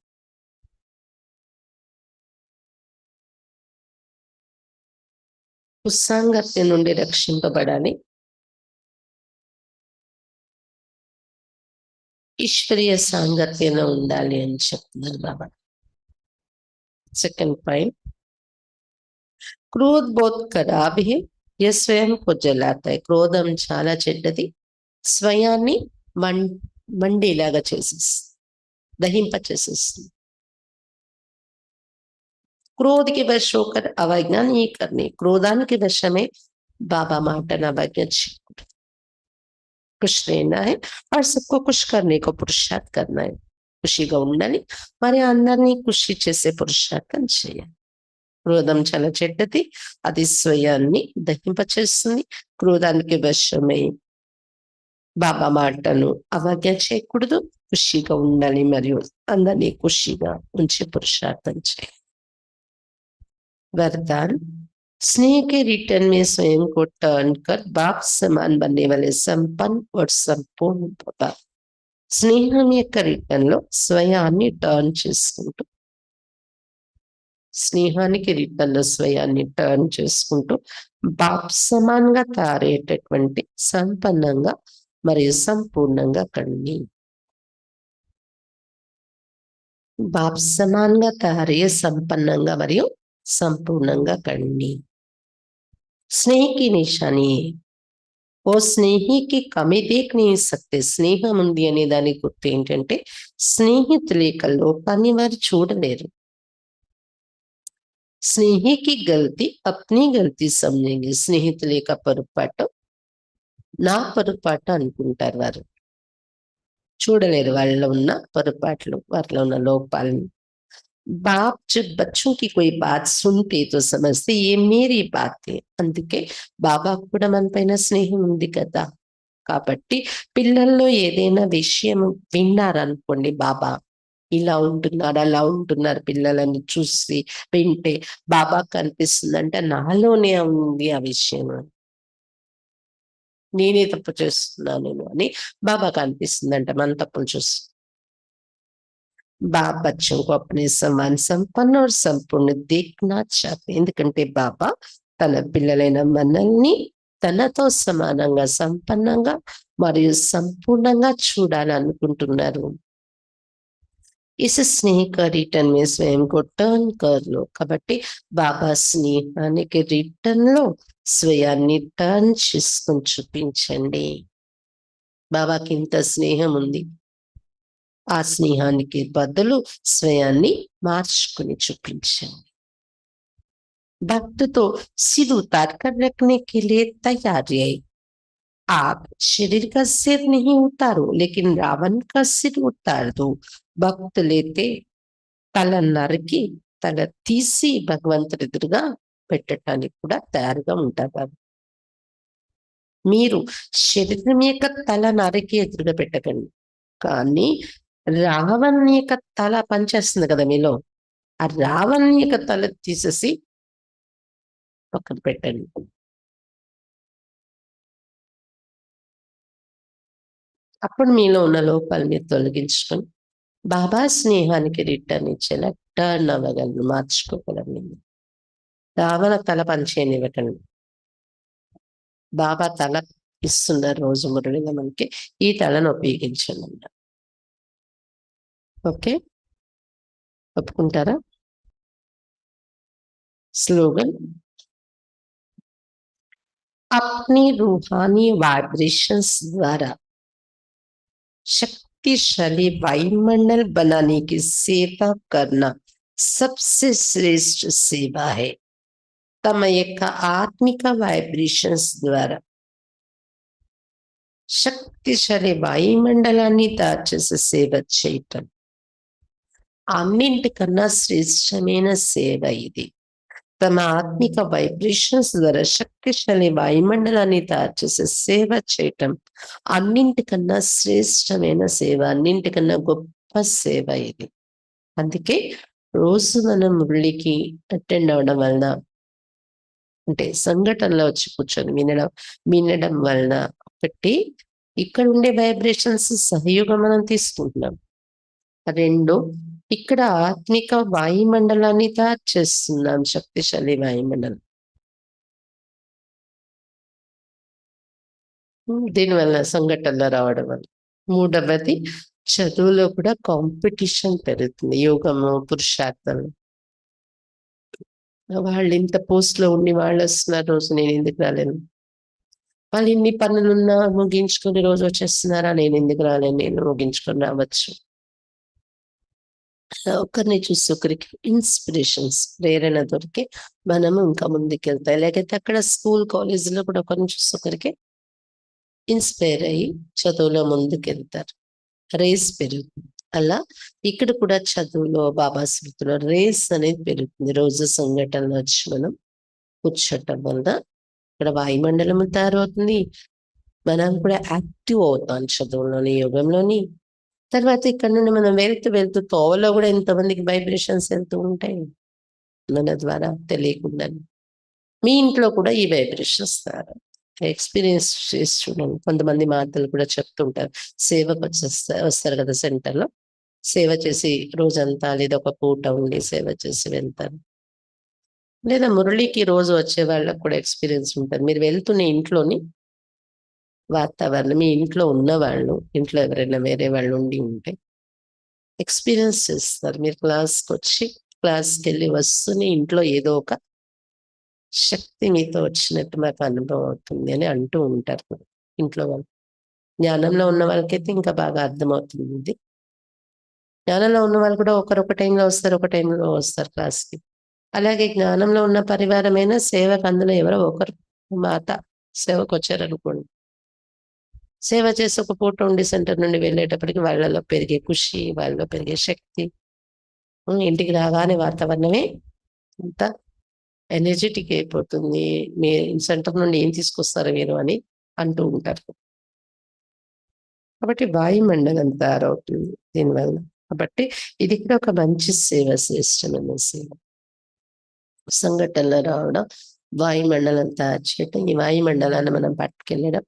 కుసాంగత్యం నుండి రక్షింపబడాలి, ఈశ్వరీయ సాంగత్యంలో ఉండాలి అని చెప్తున్నారు బాబా. सेकंड पॉइंट, क्रोध बहुत खराब है, यह स्वयं को जलाता है. క్రోధం చాలా చెడ్డది, స్వయాన్ని మండేలాగా చేసేస్తుంది, దహింపచేసేస్తుంది. क्रोध के वश होकर अवज्ञा नहीं करनी. क्रोधाనికి వశమే बाबा మాటను अवज्ञा చేయకూడదు. खुश रहना है और सबको खुश करने को पुरुषार्थ करना है. ఖుషిగా ఉండాలి, మరి అందరినీ ఖుషి చేసే పురుషార్థం చేయాలి. క్రోధం చాలా చెడ్డది, అది స్వయాన్ని దహింపచేస్తుంది. క్రోధానికి వశమై బాబా మాటను అవాజ్ఞ చేయకూడదు, ఖుషిగా ఉండాలి మరియు అందరినీ ఖుషిగా ఉంచి పురుషార్థం చేయాలి. वरदान, स्नेह के रिटर्न में स्वयं को टर्न कर बाप समान बनने वाले संपन्न और संपूर्ण होता. స్నేహం యొక్క రిటర్న్లో స్వయాన్ని టర్న్ చేసుకుంటూ, స్నేహానికి రిటర్న్లో స్వయాన్ని టర్న్ చేసుకుంటూ బాప్ సమానంగా తయారయ్యేటటువంటి సంపన్నంగా మరియు సంపూర్ణంగా కండి. బాప్ సమానంగా తయారయ్యే సంపన్నంగా మరియు సంపూర్ణంగా కండి. స్నేహకి నిశాని, ఓ స్నేహికి కమి దేఖ్ नहीं सकते. స్నేహం ఉంది అనే దానికి గుర్తు ఏంటంటే, స్నేహితుల యొక్క లోపాన్ని వారు చూడలేరు. స్నేహికి గల్తీ అప్నీ గల్తీ సమझेंगे. స్నేహితుల యొక్క పొరపాటు నా పొరపాటు అనుకుంటారు, వారు చూడలేరు వాళ్ళలో ఉన్న పొరపాట్లు, వారిలో ఉన్న లోపాలను. बाप जब बच्चों की कोई बात सुनते तो समझते ये मेरी बात है. అందుకే బాబాకు కూడా మన పైన స్నేహం ఉంది కదా. కాబట్టి పిల్లల్లో ఏదైనా విషయం విన్నారనుకోండి, బాబా ఇలా ఉంటున్నారు అలా ఉంటున్నారు, పిల్లలని చూసి వింటే బాబాకు అనిపిస్తుంది అంటే నాలోనే ఉంది ఆ విషయం, నేనే తప్పు చేస్తున్నాను అని బాబాకు అనిపిస్తుంది అంటే మన తప్పులు చూసి. बाप बच्चों को अपने समान संपन्न और संपूर्ण देखना चाहते. ఎందుకంటే బాబా తన పిల్లలైన మనల్ని తనతో సమానంగా, సంపన్నంగా మరియు సంపూర్ణంగా చూడాలనుకుంటున్నారు. इस स्नेह का रिटर्न में स्वयं को टर्न कर लो. కాబట్టి బాబా స్నేహానికి రిటర్న్ లో స్వయాన్ని టర్న్ చేసుకొని చూపించండి. బాబాకి ఇంత స్నేహం ఉంది, ఆ స్నేహానికి బదులు స్వయాన్ని మార్చుకుని చూపించండి. भक्त तो सिर उतार कर रखने के लिए तैयार है. आप शरीर का सिर नहीं उतारो, लेकिन रावण का सिर उतार दो. भक्त लेते తల నరికి తల తీసి భగవంతుడి ఎదురుగా పెట్టడానికి కూడా తయారుగా ఉంటారు. మీరు శరీరం యొక్క తల నరికి ఎదురుగా పెట్టకండి, కానీ రావణ్ యొక్క తల పనిచేస్తుంది కదా మీలో, ఆ రావణ్ యొక్క తల తీసేసి పక్కన పెట్టండి. అప్పుడు మీలో ఉన్న లోపాలు మీరు తొలగించుకొని బాబా స్నేహానికి రిటర్న్ ఇచ్చేలా టర్న్ అవ్వగలను, మార్చుకోగలను. రావణ తల పనిచేయనివ్వకండి. బాబా తల ఇస్తున్నారు రోజు మురళిగా మనకి, ఈ తలను ఉపయోగించండి. ఓకే, ఒప్పుకుంటారా? स्लोगन, अपनी रूहानी वाइब्रेशंस द्वारा शक्तिशाली वायुमंडल बनाने की सेवा करना सबसे श्रेष्ठ सेवा है. తమ యొక్క ఆత్మిక వైబ్రేషన్స్ ద్వారా శక్తిశాలి వాయుమండలాన్ని దాచేసి సేవ చేయటం అన్నింటికన్నా శ్రేష్టమైన సేవ ఇది. తమ ఆత్మిక వైబ్రేషన్స్ ద్వారా శక్తిశాలి వాయుమండలాన్ని తయారు చేసే సేవ చేయటం అన్నింటికన్నా శ్రేష్టమైన సేవ, అన్నింటికన్నా గొప్ప సేవ ఇది. అందుకే రోజు మనం మురళికి అటెండ్ అవడం వలన, అంటే సంఘటనలో వచ్చి కూర్చొని వినడం వలన ఒకటి ఇక్కడ ఉండే వైబ్రేషన్స్ సహయోగం మనం తీసుకుంటున్నాం. 2, ఇక్కడ ఆత్మిక వాయుమండలాన్ని తయారు చేస్తున్నాం, శక్తిశాలి వాయుమండలం. దీనివల్ల సంఘటనలో రావడం వల్ల. 3వది చదువులో కూడా కాంపిటీషన్ పెరుగుతుంది. యోగము, పురుషార్థం. వాళ్ళు ఇంత పోస్ట్లో ఉండి వాళ్ళు వస్తున్నారు, రోజు నేను ఎందుకు రాలేను? వాళ్ళు ఇన్ని పనులున్నా ముగించుకొని రోజు వచ్చేస్తున్నారా, నేను ఎందుకు రాలేను? నేను ముగించుకొని రావచ్చు. ఒకరిని చూసి ఒకరికి ఇన్స్పిరేషన్స్, ప్రేరణ దొరికి మనము ఇంకా ముందుకెళ్తాయి. లేకపోతే అక్కడ స్కూల్ కాలేజీలో కూడా ఒకరిని చూసి ఒకరికి ఇన్స్పైర్ అయ్యి చదువులో ముందుకెళ్తారు, రేస్ పెరుగుతుంది. అలా ఇక్కడ కూడా చదువులో, బాబా స్మృతిలో రేస్ అనేది పెరుగుతుంది. రోజు సంఘటనలు వచ్చి మనం కూర్చోటం వల్ల ఇక్కడ వాయుమండలం తయారవుతుంది. మనం కూడా యాక్టివ్ అవుతాం చదువులోని, యోగంలోని. తర్వాత ఇక్కడ నుండి మనం వెళ్తూ తోవలో కూడా ఎంతమందికి వైబ్రేషన్స్ వెళ్తూ ఉంటాయి మన ద్వారా తెలియకుండా. మీ ఇంట్లో కూడా ఈ వైబ్రేషన్స్ ఎక్స్పీరియన్స్ చేసి చూడండి. కొంతమంది మాటలు కూడా చెప్తుంటారు, సేవకు వస్తారు కదా సెంటర్లో, సేవ చేసి రోజంతా లేదా ఒక పూట ఉండి సేవ చేసి వెళ్తారు. లేదా మురళికి రోజు వచ్చే వాళ్ళకు కూడా ఎక్స్పీరియన్స్ ఉంటుంది. మీరు వెళ్తున్న ఇంట్లోని వాతావరణం, మీ ఇంట్లో ఉన్నవాళ్ళు, ఇంట్లో ఎవరైనా వేరే వాళ్ళు ఉండి ఉంటే ఎక్స్పీరియన్స్ చేస్తారు. మీరు క్లాస్కి వెళ్ళి వస్తూనే ఇంట్లో ఏదో ఒక శక్తి మీతో వచ్చినట్టు మాకు అనుభవం అవుతుంది అని అంటూ ఉంటారు ఇంట్లో వాళ్ళు. జ్ఞానంలో ఉన్న వాళ్ళకైతే ఇంకా బాగా అర్థమవుతుంది ఇది. జ్ఞానంలో ఉన్న వాళ్ళు కూడా ఒకరొక టైంలో వస్తారు, ఒక టైంలో వస్తారు క్లాస్కి. అలాగే జ్ఞానంలో ఉన్న పరివారమైన సేవకు అందులో ఎవరో ఒకరు మాత సేవకు వచ్చారనుకోండి, సేవ చేసి ఒక పూట ఉండి సెంటర్ నుండి వెళ్ళేటప్పటికి వాళ్ళలో పెరిగే ఖుషి, వాళ్ళలో పెరిగే శక్తి, ఇంటికి రాగానే వాతావరణమే అంత ఎనర్జెటిక్ అయిపోతుంది. మీ సెంటర్ నుండి ఏం తీసుకొస్తారు మీరు అని అంటూ ఉంటారు. కాబట్టి వాయుమండలం తయారవుతుంది దీనివల్ల. కాబట్టి ఇది కూడా ఒక మంచి సేవ, శ్రేష్టమైన సేవ. సంఘటనలు రావడం, వాయుమండలం తయారు చేయటం, ఈ వాయుమండలాన్ని మనం పట్టుకెళ్ళడం,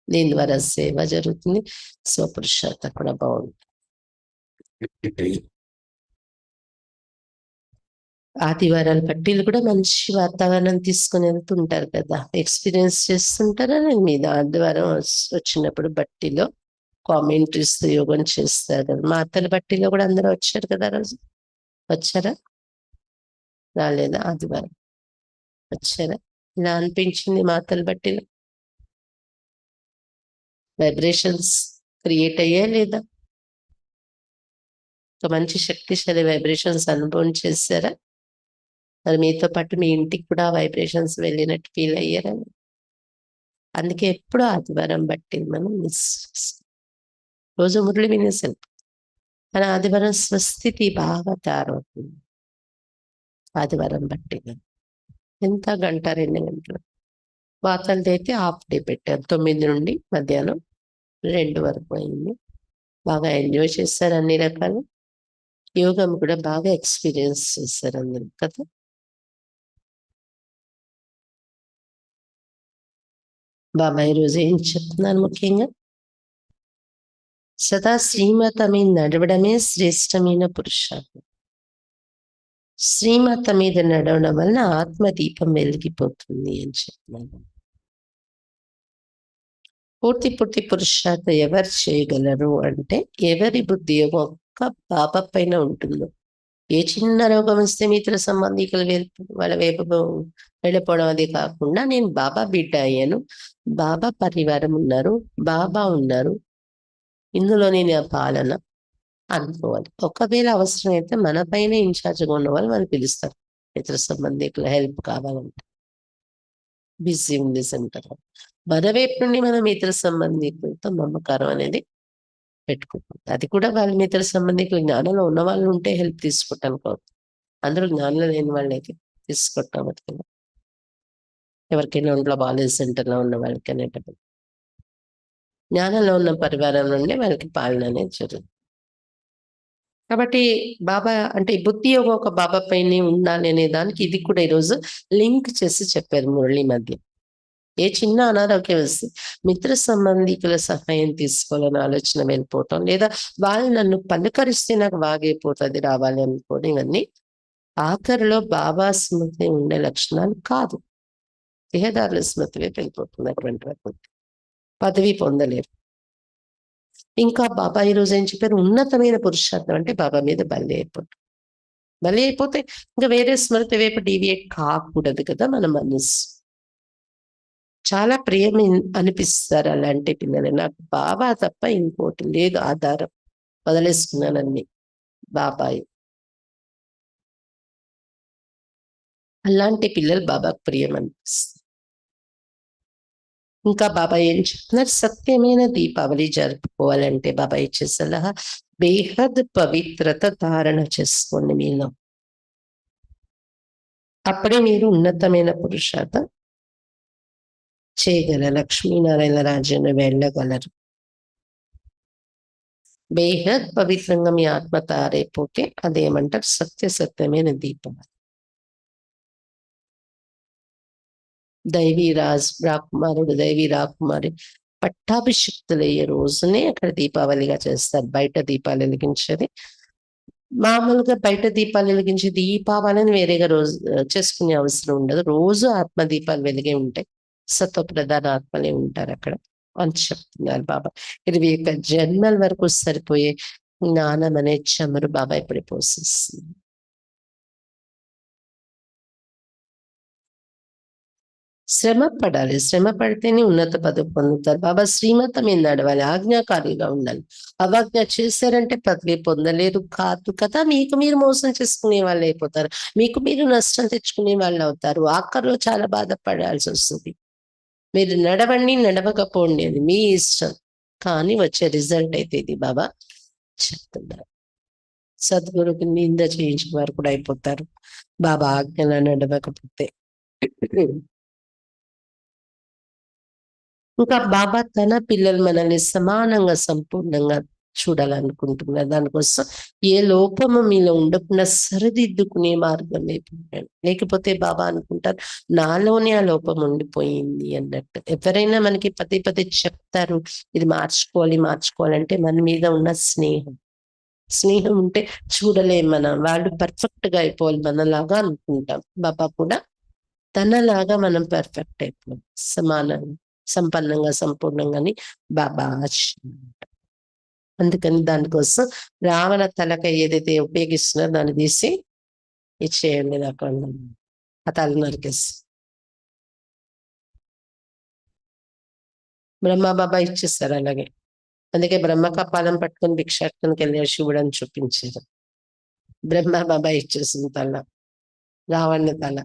దీని ద్వారా సేవ జరుగుతుంది. స్వపురుషార్థ కూడా బాగుంటుంది. ఆదివారాల పట్టీలు కూడా మంచి వాతావరణం తీసుకుని వెళ్తుంటారు కదా, ఎక్స్పీరియన్స్ చేస్తుంటారా? మీద ఆదివారం వచ్చినప్పుడు బట్టీలో కామెంట్రీస్ యోగం చేస్తారు కదా. మా అత్తల బట్టీలో కూడా అందరూ వచ్చారు కదా, రోజు వచ్చారా? రాలేదా? ఆదివారం వచ్చారా? ఇలా అనిపించింది మా అత్తల బట్టీలో వైబ్రేషన్స్ క్రియేట్ అయ్యా లేదా? ఒక మంచి శక్తిశాలి వైబ్రేషన్స్ అనుభవం చేశారా? మరి మీతో పాటు మీ ఇంటికి కూడా వైబ్రేషన్స్ వెళ్ళినట్టు ఫీల్ అయ్యారా? అందుకే ఎప్పుడు ఆదివారం బట్టి మనం రోజు మురళి వినేసాను, కానీ ఆదివారం స్వస్థితి బాగా తయారవుతుంది. ఆదివారం బట్టి ఎంత గంట 2 గంటలు. వాతాలది అయితే హాఫ్ డే పెట్టారు, 9 నుండి మధ్యాహ్నం 2 వరకు అయింది. బాగా ఎంజాయ్ చేస్తారు అన్ని రకాలు. యోగం కూడా బాగా ఎక్స్పీరియన్స్ చేస్తారు అందరూ కదా. బాబా ఈరోజు ఏం చెప్తున్నారు? ముఖ్యంగా సదా శ్రీమత మీద నడవడమే శ్రేష్టమైన పురుషార్థం. శ్రీమత మీద నడవడం వలన ఆత్మదీపం వెలిగిపోతుంది అని చెప్తున్నాను. పూర్తి పురుషార్థం ఎవరు చేయగలరు అంటే, ఎవరి బుద్ధి ఒక్క బాబా పైన ఉంటుందో, ఏ చిన్న రోగం వస్తే మిత్ర సంబంధికులు వాళ్ళ వైపు వెళ్ళిపోవడం అది కాకుండా నేను బాబా బిడ్డ అయ్యాను, బాబా పరివారం ఉన్నారు, బాబా ఉన్నారు, ఇందులో నేను పాలన అనుకోవాలి. ఒకవేళ అవసరమైతే మన పైన ఇన్ఛార్జ్గా ఉన్న వాళ్ళు మనం పిలుస్తారు, మిత్ర సంబంధికుల హెల్ప్ కావాలంటే. బిజీ ఉంది సెంటర్. మన వైపు నుండి మనం మిత్ర సంబంధికులతో మమకారం అనేది పెట్టుకుంటాం. అది కూడా వాళ్ళ మిత్ర సంబంధికులు జ్ఞానంలో ఉన్న వాళ్ళు ఉంటే హెల్ప్ తీసుకుంటాను. అందరూ జ్ఞానంలో లేని వాళ్ళైతే తీసుకుంటాం. ఎవరికైనా ఒంట్లో బాగాలేదు సెంటర్లో ఉన్న వాళ్ళకి అనేటప్పుడు జ్ఞానంలో ఉన్న పరివారం నుండి వాళ్ళకి పాలన అనేది జరుగుతుంది. కాబట్టి బాబా అంటే బుద్ధి యోగం ఒక బాబా పైన ఉండాలి అనే దానికి ఇది కూడా ఈరోజు లింక్ చేసి చెప్పారు మురళి మధ్య. ఏ చిన్న అనారోగ్యం వస్తే మిత్ర సంబంధికుల సహాయం తీసుకోవాలని ఆలోచన వెళ్ళిపోవటం, లేదా వాళ్ళు నన్ను పలుకరిస్తే నాకు బాగైపోతుంది రావాలి అనుకోని, ఇవన్నీ ఆఖరిలో బాబా స్మృతి ఉండే లక్షణాలు కాదు. దేహదారుల స్మృతి వైపు వెళ్ళిపోతుంది. అటువంటి వారు పదవి పొందలేరు. ఇంకా బాబా ఈరోజు ఏం చెప్పారు, ఉన్నతమైన పురుషార్థం అంటే బాబా మీద బలి అయిపోతుంది. బలి అయిపోతే ఇంకా వేరే స్మృతి వైపు డీవియేట్ కాకూడదు కదా మన మనసు. చాలా ప్రియం అనిపిస్తారు అలాంటి పిల్లలు. నాకు బాబా తప్ప ఇంకోటి లేదు ఆధారం, వదిలేసుకున్నానన్ని బాబాయి. అలాంటి పిల్లలు బాబాకు ప్రియం అనిపిస్తారు. ఇంకా బాబా ఏం చెప్తున్నారు, సత్యమైన దీపావళి జరుపుకోవాలంటే బాబా ఇచ్చే సలహా, బేహద్ పవిత్రత ధారణ చేసుకోండి మీలో. అప్పుడే మీరు ఉన్నతమైన పురుషార్థం చేయగల లక్ష్మీనారాయణ రాజ్యాన్ని వెళ్ళగలరు. బేహద్ పవిత్రంగా మీ ఆత్మ తారైపోతే అదేమంటారు, సత్యమైన దీపం. దైవీ రాకుమారుడు, దైవీ రాకుమారి పట్టాభిషిక్తులయ్యే రోజునే అక్కడ దీపావళిగా చేస్తారు. బయట దీపాలు వెలిగించేది మామూలుగా, బయట దీపాలు వెలిగించే దీపావళిని వేరేగా రోజు చేసుకునే అవసరం ఉండదు. రోజు ఆత్మ దీపాలు వెలిగే ఉంటాయి. సత్వ ప్రధాన ఆత్మలే ఉంటారు అక్కడ అని చెప్తున్నారు బాబా. 21 జన్మల వరకు సరిపోయే జ్ఞానం అనే చమురు బాబా ఇప్పుడు పోషిస్తుంది. శ్రమ పడాలి, శ్రమ పడితేనే ఉన్నత పదవి పొందుతారు. బాబా శ్రీమతం మీద నడవాలి, ఆజ్ఞాకారిగా ఉండాలి. అవాజ్ఞ చేశారంటే పదవి పొందలేరు కాదు కదా. మీకు మీరు మోసం చేసుకునే వాళ్ళు అయిపోతారు, మీకు మీరు నష్టం తెచ్చుకునే వాళ్ళు అవుతారు. ఆఖరిలో చాలా బాధపడాల్సి వస్తుంది. మీరు నడవండి, నడవకపోండి, అది మీ ఇష్టం, కానీ వచ్చే రిజల్ట్ అయితే ఇది బాబా చెప్తున్నారు. సద్గురుకి నింద చేయించిన వారు కూడా అయిపోతారు బాబా ఆజ్ఞలా నడవకపోతే. ఇంకా బాబా తన పిల్లలు మనల్ని సమానంగా సంపూర్ణంగా చూడాలనుకుంటున్నారు. దానికోసం ఏ లోపము మీలో ఉండకుండా సరిదిద్దుకునే మార్గం లేకపోతే బాబా అనుకుంటారు నాలోనే ఆ లోపం ఉండిపోయింది అన్నట్టు. ఎవరైనా మనకి పదే చెప్తారు ఇది మార్చుకోవాలంటే మన మీద ఉన్న స్నేహం ఉంటే చూడలేం మనం. వాళ్ళు పర్ఫెక్ట్ గా అయిపోవాలి మనలాగా అనుకుంటాం. బాబా కూడా తనలాగా మనం పర్ఫెక్ట్ అయిపోవాలి, సమానంగా సంపన్నంగా సంపూర్ణంగాని బాబా అందుకని దానికోసం రావణ తలక ఏదైతే ఉపయోగిస్తున్నారో దాన్ని తీసి ఇచ్చేయండి నాకు, ఆ తల నరికేసి. బ్రహ్మ బాబా ఇచ్చేస్తారు అలాగే. అందుకే బ్రహ్మ కపాలం పట్టుకుని భిక్షాటనకి వెళ్ళారు శివుడు అని చూపించారు. బ్రహ్మ బాబా ఇచ్చేసిన తల, రావణ తల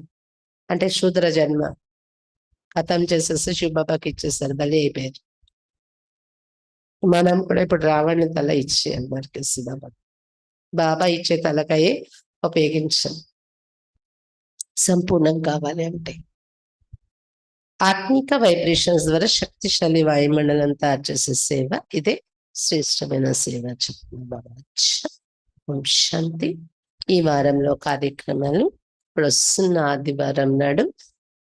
అంటే శూద్ర జన్మ ఖతం చేసేసి శివబాబాకి ఇచ్చేస్తారు, బలి అయిపోయారు. మనం కూడా ఇప్పుడు రావణ తల ఇచ్చేయాలి నరికేసి బాబా ఇచ్చే తలకాయే ఉపయోగించాం సంపూర్ణం కావాలి అంటే. ఆత్మిక వైబ్రేషన్స్ ద్వారా శక్తిశాలి వాయుమండలం తయారు చేసే సేవ ఇదే శ్రేష్టమైన సేవ చెప్తున్నా బాబా. శాంతి. ఈ వారంలో కార్యక్రమాలు ఇప్పుడు వస్తున్న ఆదివారం నాడు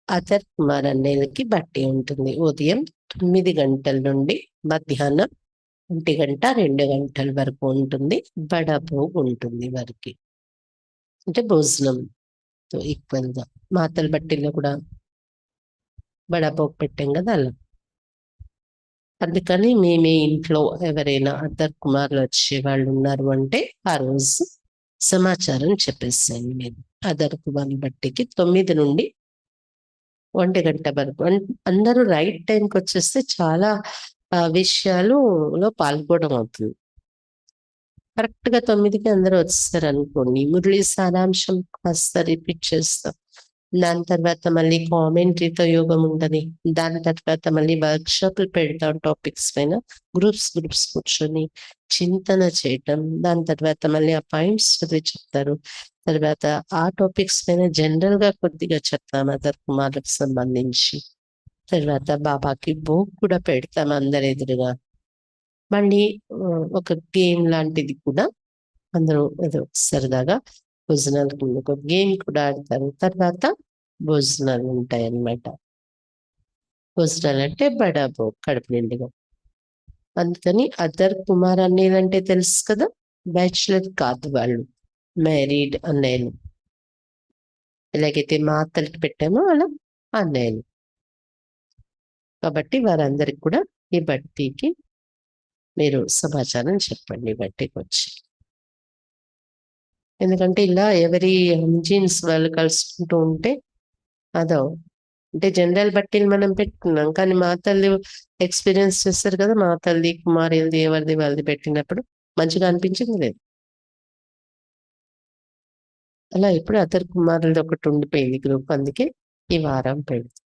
అదర్ కుమార్ అన్నయ్యకి బట్టి ఉంటుంది. ఉదయం 9 గంటల నుండి మధ్యాహ్నం 1 గంట 2 గంటల వరకు ఉంటుంది. బడభోగ్ ఉంటుంది వారికి, అంటే భోజనంతో ఈక్వల్ గా. మాతల బట్టిలో కూడా బడభోగ్ పెట్టాం కదా అలా. అందుకని మేమే ఇంట్లో ఎవరైనా అదర్ కుమార్లు వచ్చే వాళ్ళు ఉన్నారు అంటే ఆ రోజు సమాచారం చెప్పేసేయండి మీరు. అదనపు వాళ్ళ బట్టికి 9 నుండి 1 గంట వరకు. అందరూ రైట్ టైంకి వచ్చేస్తే చాలా విషయాలులో పాల్గొనడం అవుతుంది. కరెక్ట్ గా 9కి అందరూ వచ్చేస్తారు అనుకోండి, మురళి సారాంశం కాస్త రిపీట్ చేస్తాం. దాని తర్వాత మళ్ళీ కామెంటరీతో యోగం ఉంటది. దాని తర్వాత మళ్ళీ వర్క్ షాప్లు పెడతాం టాపిక్స్ పైన. గ్రూప్స్ కూర్చొని చింతన చేయటం. దాని తర్వాత మళ్ళీ ఆ పాయింట్స్ చెప్తారు. తర్వాత ఆ టాపిక్స్ పైన జనరల్ గా కొద్దిగా చెప్తాం అదర్ కుమార్లకు సంబంధించి. తర్వాత బాబాకి భోగ్ కూడా పెడతాం అందరి ఎదురుగా. మళ్ళీ ఒక గేమ్ లాంటిది కూడా అందరూ ఏదో సరదాగా భోజనాలకు ఒక గేమ్ కూడా ఆడతారు. తర్వాత భోజనాలు ఉంటాయి అన్నమాట. భోజనాలు అంటే బడాబో కడుపు నిండుగా. అందుకని అదర్ కుమార్ అన్నయ్యలు అంటే తెలుసు కదా, బ్యాచులర్ కాదు వాళ్ళు, మ్యారీడ్ అన్నయ్యలు. ఎలాగైతే మా అత్తలకి పెట్టామో అలా అన్నయ్యలు. కాబట్టి వారందరికి కూడా ఈ బట్టీకి మీరు సమాచారం చెప్పండి బట్టీకి వచ్చి. ఎందుకంటే ఇలా ఎవరి జీన్స్ వాళ్ళు కలుసుకుంటూ ఉంటే అదో అంటే జనరల్ బట్టీలు మనం పెట్టుకున్నాం, కానీ మా తల్లి ఎక్స్పీరియన్స్ చేస్తారు కదా, మా తల్లి కుమారులది ఎవరిది వాళ్ళది పెట్టినప్పుడు మంచిగా అనిపించింది లేదు. అలా ఇప్పుడు అతర్ కుమారులది ఒకటి ఉండిపోయింది గ్రూప్, అందుకే ఈ వారం పెడతాం.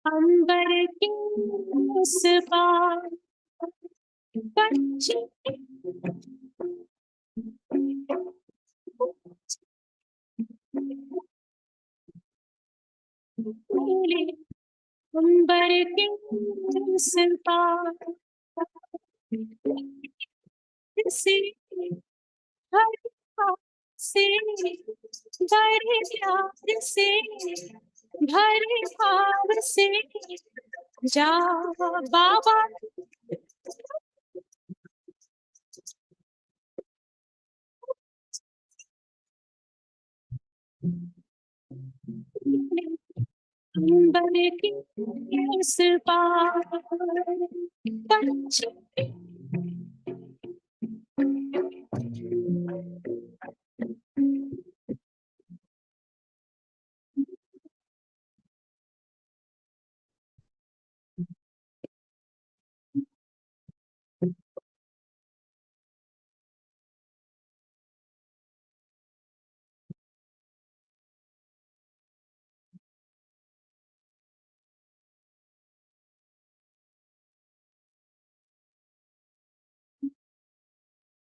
अंबर की उस पार पंछी नीले अंबर के उस पार से हर से भरे प्यार से भरे भाव से जा बाबा अंबर की उस पार पंछी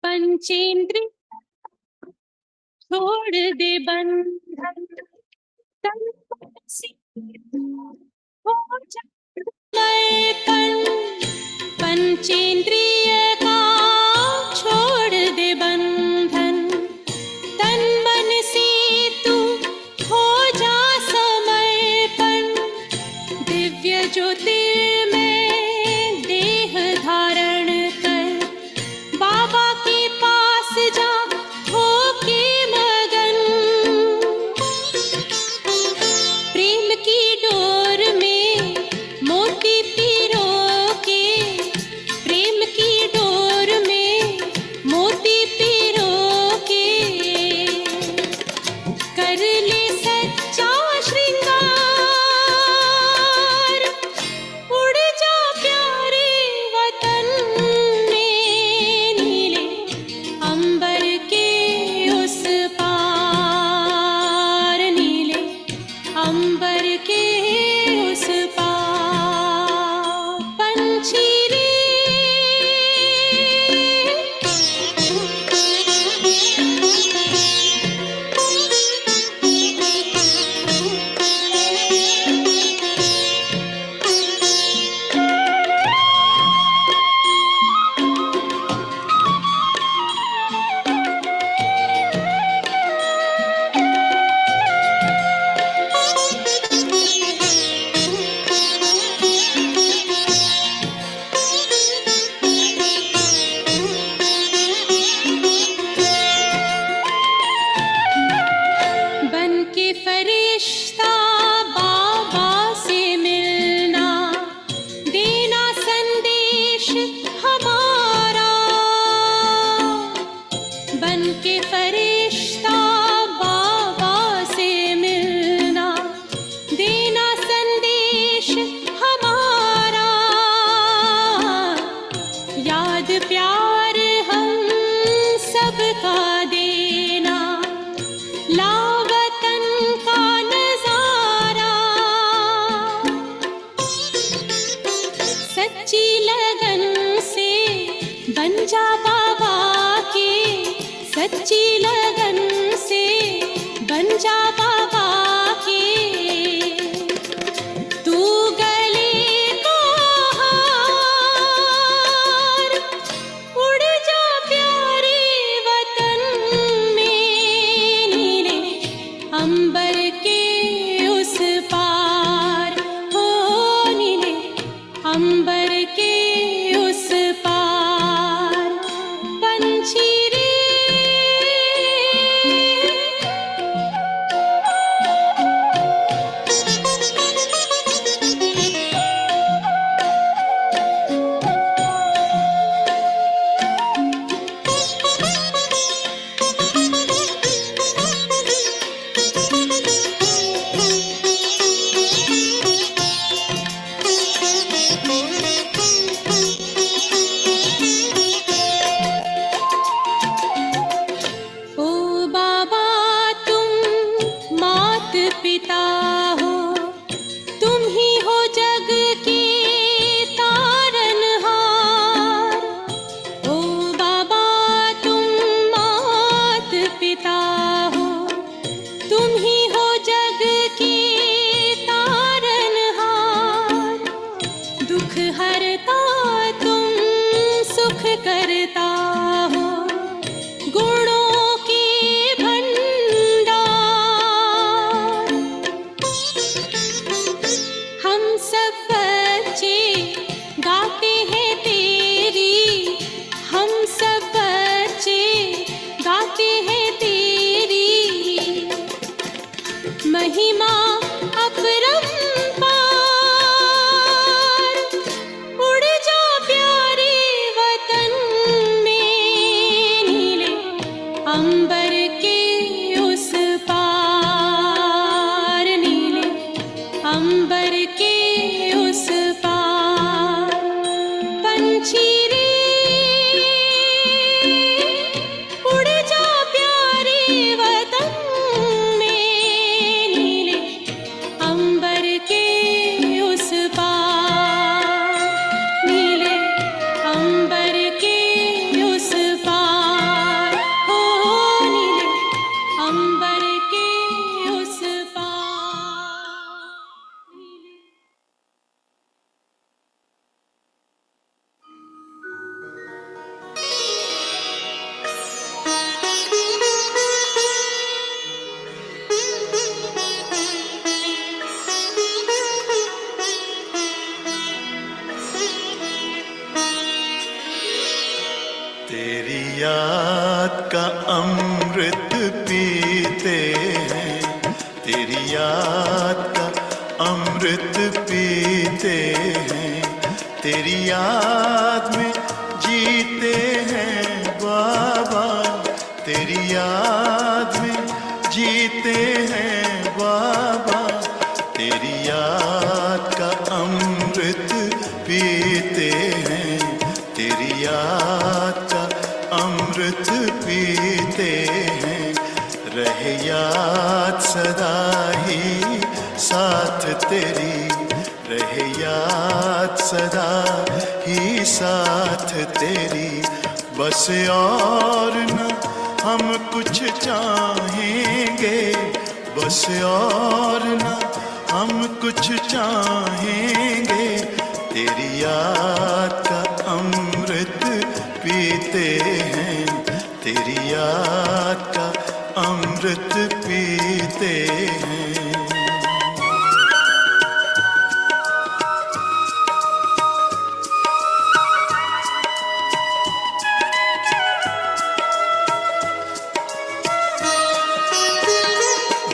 पंचेंद्र छोड़ दे बंधन तन से हो जा मैं तन पंचेंद्रिय का छोड़ दे बंधन, तन मन से तू हो जा समर्पण। दिव्य ज्योतिर्मय देह धारण कर, बाबा के पास जा हो के मगन। प्रेम की डोर में मोती पिरो के, प्रेम की डोर में मोती पिरो के, कर ले सच्चा श्रृंगार। उड़ जा प्यारे वतन में, नीले अंबर के उस पार, नीले अंबर के उस पार। पंछी रे बन के फरिश्ता बाबा से मिलना, देना संदेश हमारा। बन के फरिश्ता बाबा से मिलना, देना संदेश हमारा। याद प्यार हम सबका देना, लावतन का नजारा। सच्ची लगन से बन जा बाबा के, सच्ची लगन से बन जा बाबा के। तू गले को हार, उड़ जा प्यारे वतन में, नीले अंबर के उस पार हो, नीले अंबर के उस पार। पंछी रे ओ बाबा तुम मात पिता हो, तुम ही हो जग के तारनहार। ओ बाबा तुम मात पिता हो, तुम ही हो जग के तारनहार। दुख हरता तुम सुख करता हो, गुणों के भंडार। हम सब बच्चे गाते हैं तेरी, हम सब बच्चे गाते हैं तेरी महिमा अपरंपार। उड़ जा प्यारे वतन में, नीले अंबर के उस पार, नीले अंबर के उस पार। पंछी रे उड़ जा प्यारे वतन में, नीले तेरी याद का अमृत पीते हैं, तेरी याद का अमृत पीते हैं, तेरी याद में जीते हैं बाबा, तेरी याद में जीते हैं बाबा, तेरी याद का अमृत पीते हैं, तेरी याद का अमृत पीते हैं। रहे याद सदा ही साथ तेरी, रहे याद सदा ही साथ तेरी, बस और न हम कुछ चाहेंगे, बस और न हम कुछ चाहेंगे, तेरी याद का अमृत पीते हैं, तेरी याद का अमृत पीते हैं।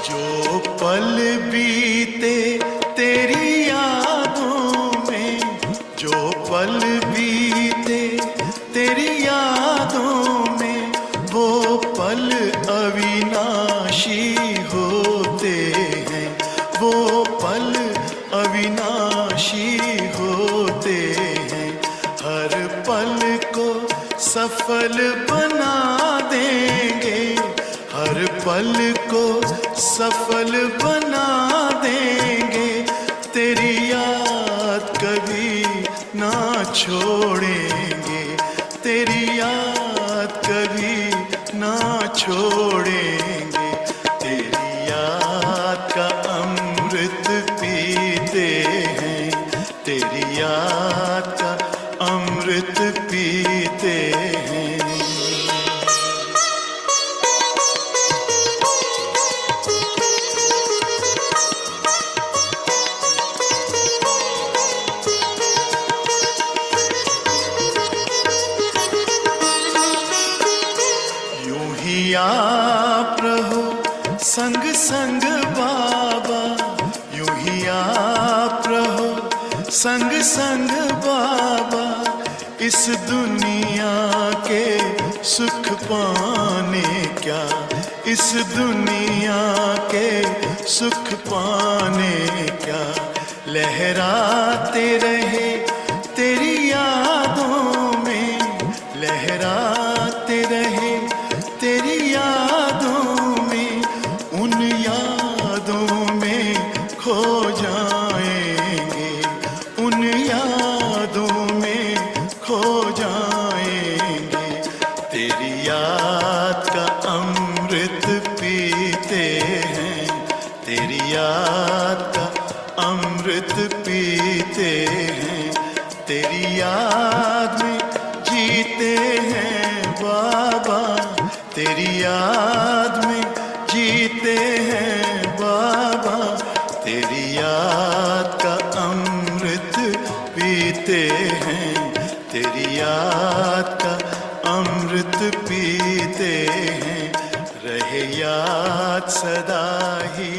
जो पल बीते तेरी यादों में, जो पल बीते तेरी यादों में, वो पल अविनाशी होते हैं, वो पल अविनाशी होते हैं। हर पल को सफल बना देंगे, हर पल को सफल बना देंगे, तेरी याद कभी ना छोड़ेंगे, तेरी याद कभी ना छोड़ेंगे, तेरी याद का अमृत पीते हैं, तेरी याद का अमृत पीते हैं। आप रहो संग संग बाबा, यूं ही आप रहो संग संग बाबा, इस दुनिया के सुख पाने क्या, इस दुनिया के सुख पाने क्या, लहराते रहे तेरी यादों में, लहराते रहे तेरी यादों में, उन यादों में खो जाएंगे, उन यादों में खो जाएंगे, तेरी याद का अमृत पीते हैं, तेरी याद का अमृत पीते हैं, तेरी याद में जीते हैं बाबा, तेरी याद में जीते हैं बाबा, तेरी याद का अमृत पीते हैं, तेरी याद का अमृत पीते हैं। रहे याद सदा ही